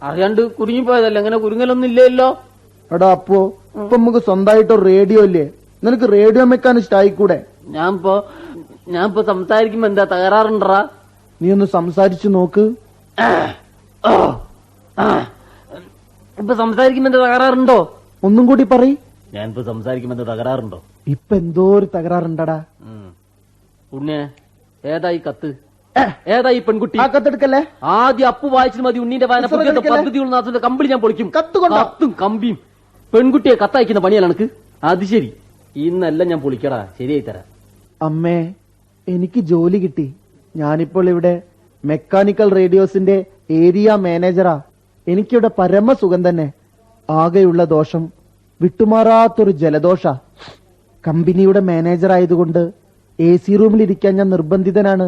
അറിയാണ്ട് കുരുങ്ങിപ്പോയതല്ല, ഇങ്ങനെ കുരുങ്ങലൊന്നും ഇല്ലല്ലോ. എടാ അപ്പോ ഇപ്പൊ നമുക്ക് സ്വന്തമായിട്ടൊരു റേഡിയോ ഇല്ലേ? നിനക്ക് റേഡിയോ മെക്കാനിസ്റ്റ് ആയിക്കൂടെ? ഞാനിപ്പോ സംസാരിക്കുമ്പോ എന്താ തകരാറുണ്ടാ? നീ ഒന്ന് സംസാരിച്ചു നോക്ക്. ഇപ്പൊ സംസാരിക്കുമ്പോ എന്താ തകരാറുണ്ടോ? ഒന്നും കൂടി പറയ്. ഞാനിപ്പോ സംസാരിക്കുമ്പോ എന്താ തകരാറുണ്ടോ? ഇപ്പൊ എന്തോ ഒരു തകരാറുണ്ടടാ. ഉണ്ണേ, ഏതായി കത്ത്? ഏതായി പെൺകുട്ടി? ആ കത്തെടുക്കല്ലേ. ആദ്യം അപ്പു വായിച്ചിട്ട് മതി. ഉണ്ണീന്റെ വായന പദ്ധതിയുള്ള കമ്പിളി ഞാൻ പൊളിക്കും. കത്തും കമ്പിയും. പെൺകുട്ടിയെ കത്തയക്കുന്ന പണിയല്ല എനിക്ക്. അത് ശരി, ഇന്നെല്ലാം ഞാൻ പൊളിക്കടാ. ശരിയായി തരാം. അമ്മേ, എനിക്ക് ജോലി കിട്ടി. ഞാനിപ്പോൾ ഇവിടെ മെക്കാനിക്കൽ റേഡിയോസിന്റെ ഏരിയ മാനേജറാ. എനിക്കിവിടെ പരമസുഖം തന്നെ. ആകെയുള്ള ദോഷം വിട്ടുമാറാത്തൊരു ജലദോഷ. കമ്പനിയുടെ മാനേജർ ആയതുകൊണ്ട് AC റൂമിലിരിക്കാൻ ഞാൻ നിർബന്ധിതനാണ്.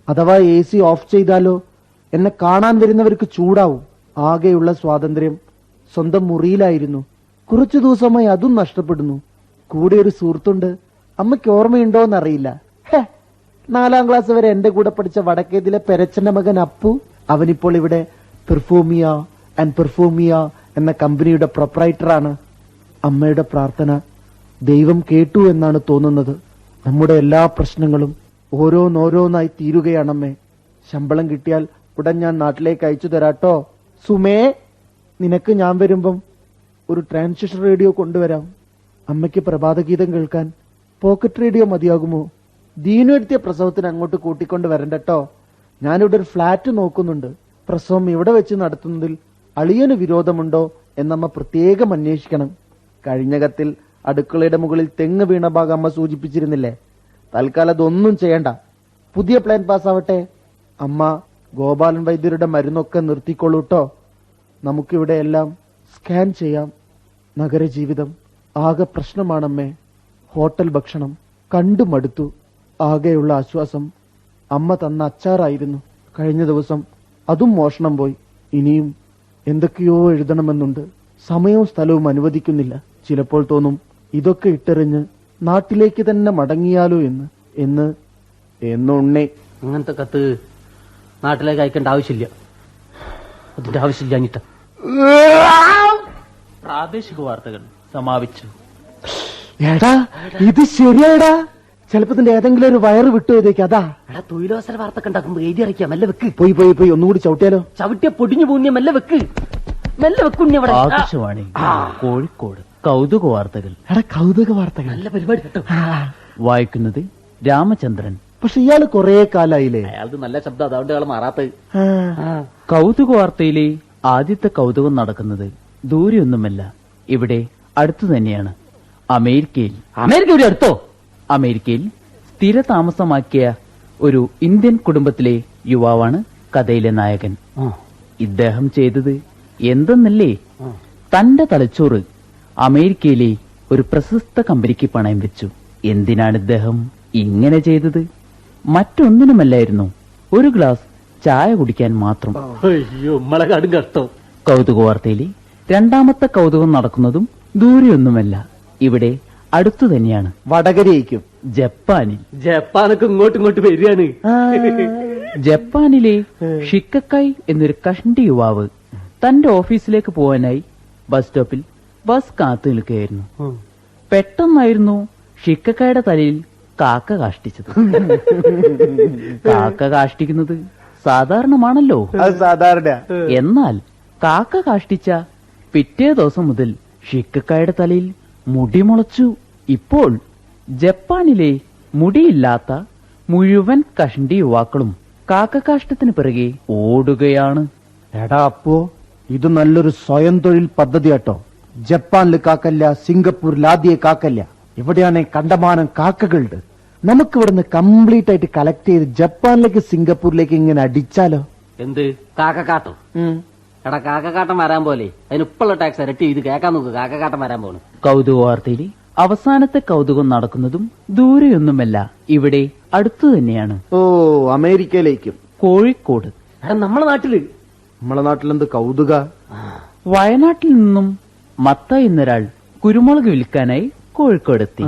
അഥവാ AC ഓഫ് ചെയ്താലോ എന്നെ കാണാൻ വരുന്നവർക്ക് ചൂടാവും. ആകെയുള്ള സ്വാതന്ത്ര്യം സ്വന്തം മുറിയിലായിരുന്നു. കുറച്ചു ദിവസമായി അതും നഷ്ടപ്പെടുന്നു. കൂടെ ഒരു സുഹൃത്തുണ്ട്. അമ്മയ്ക്ക് ഓർമ്മയുണ്ടോന്നറിയില്ല. 4ാം ക്ലാസ് വരെ എന്റെ കൂടെ പഠിച്ച വടക്കേതിലെ പെരച്ചന്റെ മകൻ അപ്പു. അവനിപ്പോൾ ഇവിടെ പെർഫോമിയ ആൻഡ് പെർഫോമിയ എന്ന കമ്പനിയുടെ പ്രൊപ്പറൈറ്ററാണ്. അമ്മയുടെ പ്രാർത്ഥന ദൈവം കേട്ടു എന്നാണ് തോന്നുന്നത്. നമ്മുടെ എല്ലാ പ്രശ്നങ്ങളും ഓരോന്നോരോന്നായി തീരുകയാണമ്മേ. ശമ്പളം കിട്ടിയാൽ ഉടൻ ഞാൻ നാട്ടിലേക്ക് അയച്ചു തരാട്ടോ. സുമേ, നിനക്ക് ഞാൻ വരുമ്പം ഒരു ട്രാൻസിസ്റ്റർ റേഡിയോ കൊണ്ടുവരാം. അമ്മയ്ക്ക് പ്രഭാതഗീതം കേൾക്കാൻ പോക്കറ്റ് റേഡിയോ മതിയാകുമോ? ദീനു എടുത്തിയ പ്രസവത്തിന് അങ്ങോട്ട് കൂട്ടിക്കൊണ്ട് വരണ്ടട്ടോ. ഞാനിവിടെ ഒരു ഫ്ലാറ്റ് നോക്കുന്നുണ്ട്. പ്രസവം ഇവിടെ വെച്ച് നടത്തുന്നതിൽ അളിയന് വിരോധമുണ്ടോ എന്നമ്മ പ്രത്യേകം അന്വേഷിക്കണം. കഴിഞ്ഞ കത്തിൽ അടുക്കളയുടെ മുകളിൽ തെങ്ങ് വീണ ഭാഗം അമ്മ സൂചിപ്പിച്ചിരുന്നില്ലേ? തൽക്കാലം അതൊന്നും ചെയ്യണ്ട. പുതിയ പ്ലാൻ പാസ്സാവട്ടെ. അമ്മ ഗോപാലൻ വൈദ്യരുടെ മരുന്നൊക്കെ നിർത്തിക്കൊള്ളൂട്ടോ. നമുക്കിവിടെ എല്ലാം സ്കാൻ ചെയ്യാം. നഗരജീവിതം ആകെ പ്രശ്നമാണമ്മേ. ഹോട്ടൽ ഭക്ഷണം കണ്ടു മടുത്തു. ആകെയുള്ള ആശ്വാസം അമ്മ തന്ന അച്ചാറായിരുന്നു. കഴിഞ്ഞ ദിവസം അതും മോഷണം പോയി. ഇനിയും എന്തൊക്കെയോ എഴുതണമെന്നുണ്ട്. സമയവും സ്ഥലവും അനുവദിക്കുന്നില്ല. ചിലപ്പോൾ തോന്നും ഇതൊക്കെ ഇട്ടെറിഞ്ഞ് നാട്ടിലേക്ക് തന്നെ മടങ്ങിയാലോ എന്ന് ഉണ്ണേ. അങ്ങനത്തെ കത്ത് നാട്ടിലേക്ക് അയക്കേണ്ട ആവശ്യമില്ല. അതിന്റെ ആവശ്യമില്ല. പ്രാദേശിക വാർത്തകൾ സമാപിച്ചു. എടാ, ഇത് ശരിയാടാ. ചിലപ്പോ ഇതിന്റെ ഏതെങ്കിലും ഒരു വയറ് വിട്ടുപോയതേക്ക്. അതാ തൊഴിലവസര വാർത്തക്ക് ഉണ്ടാക്കുമ്പോ എഴുതി അറിയിക്കാം. മെല്ലെ വെക്ക്. പോയി ഒന്നുകൂടി ചവിട്ടിയാലോ? ചവിട്ടിയ പൊടിഞ്ഞു പൂഞ്ഞ മെല്ലെ വെക്ക്. മെല്ലെ വെക്കുണ്ണി. അവിടെ ആകാശവാണി കോഴിക്കോട് കൗതുക വാർത്തകൾ. എടാ, കൗതുക വാർത്തകൾ നല്ല പരിപാടി കേട്ടോ. വായിക്കുന്നത് രാമചന്ദ്രൻ. പക്ഷെ ഇയാള് കൊറേ കാലായില്ലേ? അയാൾക്ക് നല്ല ശബ്ദം, അതുകൊണ്ട് അയാൾ മാറാത്തത്. കൗതുക വാർത്തയിലെ ആദ്യത്തെ കൗതുകം നടക്കുന്നത് ദൂരെയൊന്നുമല്ല, ഇവിടെ അടുത്തു തന്നെയാണ്. അമേരിക്കയിൽ അമേരിക്ക ഇവിടെ അടുത്തോ? അമേരിക്കയിൽ സ്ഥിരതാമസമാക്കിയ ഒരു ഇന്ത്യൻ കുടുംബത്തിലെ യുവാവാണ് കഥയിലെ നായകൻ. ഇദ്ദേഹം ചെയ്തത് എന്തെന്നല്ലേ? തന്റെ തലച്ചോറ് അമേരിക്കയിലെ ഒരു പ്രശസ്ത കമ്പനിക്ക് പണയം വെച്ചു. എന്തിനാണ് ഇദ്ദേഹം ഇങ്ങനെ ചെയ്തത്? മറ്റൊന്നിനുമല്ലായിരുന്നു, ഒരു ഗ്ലാസ് ചായ കുടിക്കാൻ മാത്രം. അയ്യോ, നമ്മളെ കടും കഷ്ടം. കൗതുക വാർത്തയിലെ രണ്ടാമത്തെ കൗതുകം നടക്കുന്നതും ദൂരെയൊന്നുമല്ല, ഇവിടെ അടുത്തു തന്നെയാണ്. വടകരയ്ക്കും ജപ്പാനിൽ. ജപ്പാനൊക്കെ ഇങ്ങോട്ട് വരികയാണ്. ജപ്പാനിലെ ഷിക്കക്കായ് എന്നൊരു കഷ്ണ്ടി യുവാവ് തന്റെ ഓഫീസിലേക്ക് പോകാനായി ബസ് സ്റ്റോപ്പിൽ ബസ് കാത്തു നിൽക്കുകയായിരുന്നു. പെട്ടെന്നായിരുന്നു ഷിക്കക്കായുടെ തലയിൽ കാക്ക കാഷ്ടിച്ചത്. കാക്ക കാഷ്ടിക്കുന്നത് സാധാരണമാണല്ലോ. സാധാരണ. എന്നാൽ കാക്ക കാഷ്ടിച്ച പിറ്റേ ദിവസം മുതൽ ഷിക്കക്കായുടെ തലയിൽ മുടി മുളച്ചു. ഇപ്പോൾ ജപ്പാനിലെ മുടിയില്ലാത്ത മുഴുവൻ കഷ്ണ്ടി യുവാക്കളും കാക്കകാഷ്ടത്തിന് പിറകെ ഓടുകയാണ്. എടാ അപ്പോ ഇത് നല്ലൊരു സ്വയം തൊഴിൽ പദ്ധതി കേട്ടോ. ജപ്പാനില് കാക്കല്ല, സിംഗപ്പൂരിൽ ആദ്യേ കാക്കല്ല, ഇവിടെയാണ് കണ്ടമാനം കാക്കകളുണ്ട്. നമുക്ക് ഇവിടുന്ന് കംപ്ലീറ്റ് ആയിട്ട് കളക്ട് ചെയ്ത് ജപ്പാനിലേക്ക് സിംഗപ്പൂരിലേക്ക് ഇങ്ങനെ അടിച്ചാലോ? എന്ത് കാക്കക്കാട്ടം? എടാ, കാക്കക്കാട്ടം വരാൻ പോലെ അതിന് ഉപ്പുള്ള ടാക്സ് ഇരട്ടി ഇത് കേൾക്കാൻ നോക്ക്. കാക്കക്കാട്ടം വരാൻ പോണ്. കൗതുക വാർത്തയിലെ അവസാനത്തെ കൗതുകം നടക്കുന്നതും ദൂരെയൊന്നുമല്ല, ഇവിടെ അടുത്തു തന്നെയാണ്. ഓ, അമേരിക്കയിലേക്കും. കോഴിക്കോട്. നമ്മളെ നാട്ടില്. നമ്മളെ നാട്ടിലെന്ത് കൗതുക? വയനാട്ടിൽ നിന്നും മത്ത എന്നൊരാൾ കുരുമുളക് വിൽക്കാനായി കോഴിക്കോടെത്തി.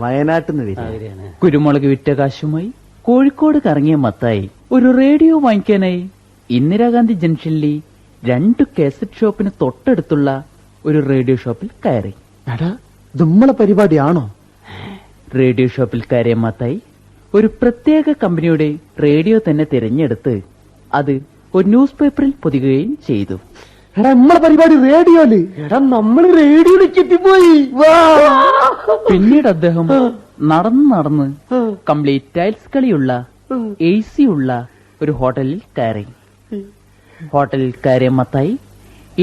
വയനാട്ടിൽ നിന്ന് വരും. കുരുമുളക് വിറ്റ കാശുമായി കോഴിക്കോട് കറങ്ങിയ മത്തായി ഒരു റേഡിയോ വാങ്ങിക്കാനായി ഇന്ദിരാഗാന്ധി ജംഗ്ഷനിലെ 2 കാസറ്റ് ഷോപ്പിന് തൊട്ടടുത്തുള്ള ഒരു റേഡിയോ ഷോപ്പിൽ കയറി. എടാ, ഇത് നമ്മളെ പരിപാടിയാണോ? റേഡിയോ ഷോപ്പിൽ കയറിയ മത്തായി ഒരു പ്രത്യേക കമ്പനിയുടെ റേഡിയോ തന്നെ തിരഞ്ഞെടുത്ത് അത് ഒരു ന്യൂസ് പേപ്പറിൽ പൊതിയുകയും ചെയ്തു. എടാ, നമ്മളെ പരിപാടി റേഡിയോയില്. എടാ, നമ്മൾ റേഡിയോയിലേക്ക് എത്തിപ്പോയി. പിന്നീട് അദ്ദേഹം നടന്ന് കംപ്ലീറ്റ് ടൈൽസ് കളിയുള്ള AC ഉള്ള ഒരു ഹോട്ടലിൽ കയറി. ഹോട്ടലിൽ കയറിയ മത്തായി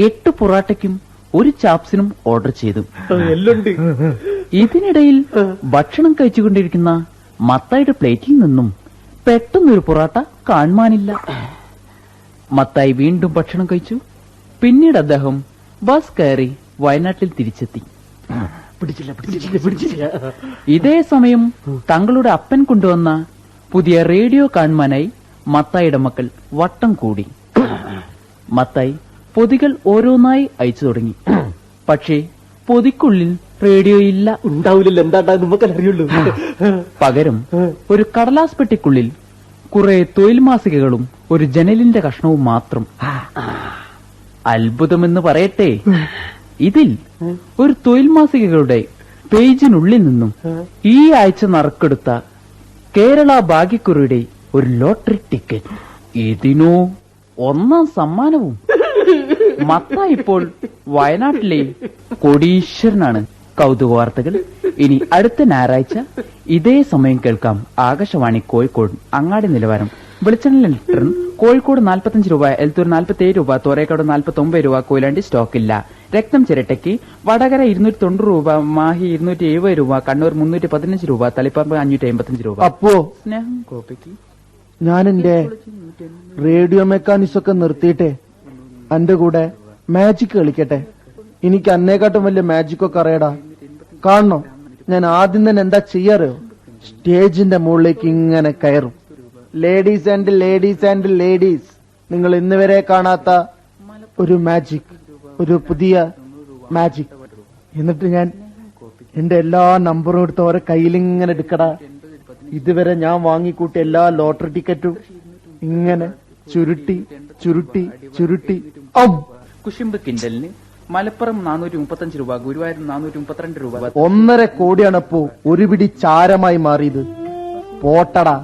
8 പൊറാട്ടയ്ക്കും 1 ചാപ്സിനും ഓർഡർ ചെയ്തു. ഇതിനിടയിൽ ഭക്ഷണം കഴിച്ചുകൊണ്ടിരിക്കുന്ന മത്തായിയുടെ പ്ലേറ്റിൽ നിന്നും പെട്ടെന്നൊരു പൊറാട്ട കാണുവാനില്ല. മത്തായി വീണ്ടും ഭക്ഷണം കഴിച്ചു. പിന്നീട് അദ്ദേഹം ബസ് കയറി വയനാട്ടിൽ തിരിച്ചെത്തി. ഇതേ സമയം തങ്ങളുടെ അപ്പൻ കൊണ്ടുവന്ന പുതിയ റേഡിയോ കാണുവാനായി മത്തായിയുടെ മക്കൾ വട്ടം കൂടി. മത്തായി പൊതികൾ ഓരോന്നായി അയച്ചു തുടങ്ങി. പക്ഷേ പൊതിക്കുള്ളിൽ റേഡിയോ ഇല്ല. ഉണ്ടാവില്ലല്ലോ, എന്താ നമുക്കറിയുള്ളൂ. പകരം ഒരു കടലാസ് പെട്ടിക്കുള്ളിൽ കുറെ തൊഴിൽ മാസികകളും ഒരു ജനലിന്റെ കഷ്ണവും മാത്രം. അത്ഭുതമെന്ന് പറയട്ടെ, ഇതിൽ ഒരു തൊഴിൽ മാസികകളുടെ പേജിനുള്ളിൽ നിന്നും ഈ ആഴ്ച നറുക്കെടുത്ത കേരള ഭാഗ്യക്കുറിയുടെ ഒരു ലോട്ടറി ടിക്കറ്റ്. ഇതിനോ 1ാം സമ്മാനവും. മത്തായി ഇപ്പോൾ വയനാട്ടിലെ കോടീശ്വരനാണ്. കൗതുക വാർത്തകൾ ഇനി അടുത്ത ഞായറാഴ്ച ഇതേ സമയം കേൾക്കാം. ആകാശവാണി കോഴിക്കോട്. അങ്ങാടി നിലവാരം. വെളിച്ചെണ്ണ ലിറ്ററിന് കോഴിക്കോട് 45 രൂപ, എൽത്തൂർ 47 രൂപ, തോരേക്കാട് 49 രൂപ. കൊയിലാണ്ടി സ്റ്റോക്കില്ല. രക്തം ചിരട്ടയ്ക്ക് വടകര 290 രൂപ, മാഹി 270 രൂപ, കണ്ണൂർ 315 രൂപ, തളിപ്പറമ്പ് 555 രൂപ. അപ്പോ സ്നേഹം കോപ്പയ്ക്ക് ഞാൻ എന്റെ റേഡിയോ മെക്കാനിക്സ് ഒക്കെ നിർത്തിയിട്ടെ എന്റെ കൂടെ മാജിക് കളിക്കട്ടെ. എനിക്ക് അന്നേക്കാട്ടും വലിയ മാജിക് ഒക്കെ അറിയടാ. കാണണോ? ഞാൻ ആദ്യം തന്നെ എന്താ ചെയ്യാറോ? സ്റ്റേജിന്റെ മുകളിലേക്ക് ഇങ്ങനെ കയറും. Ladies and ladies and ladies, നിങ്ങൾ ഇന്ന് വരെ കാണാത്ത ഒരു മാജിക്, ഒരു പുതിയ മാജിക്. എന്നിട്ട് ഞാൻ എന്റെ എല്ലാ നമ്പറും എടുത്ത് ഓരോ കയ്യിലിങ്ങനെ എടുക്കടാ. ഇതുവരെ ഞാൻ വാങ്ങിക്കൂട്ടിയ എല്ലാ ലോട്ടറി ടിക്കറ്റും ഇങ്ങനെ ചുരുട്ടി ചുരുട്ടി ചുരുട്ടി കുശുമ്പ് കിൻഡലിന് മലപ്പുറം 435 രൂപ, ഗുരുവായൂർ 432 രൂപ. 1.5 കോടിയാണപ്പോ ഒരു പിടി ചാരമായി മാറിയത്. പോട്ടടാ.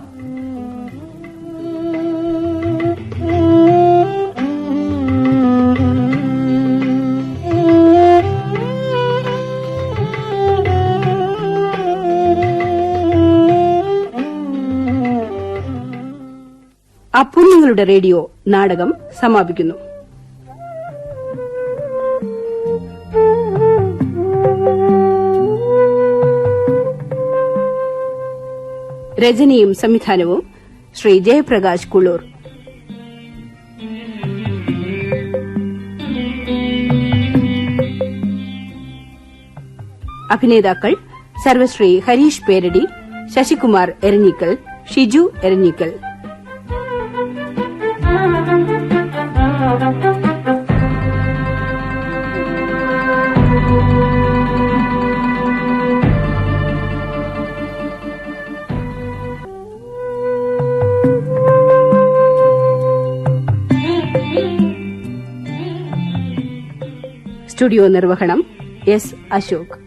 അപ്പുണ്ണികളുടെ റേഡിയോ നാടകം സമാപിക്കുന്നു. രചനയും സംവിധാനവും ശ്രീ ജയപ്രകാശ് കുളൂർ. അഭിനേതാക്കൾ സർവശ്രീ ഹരീഷ് പേരടി, ശശികുമാർ എരഞ്ഞിക്കൽ, ഷിജു എരഞ്ഞിക്കൽ. സ്റ്റുഡിയോ നിർവഹണം എസ്. അശോക്.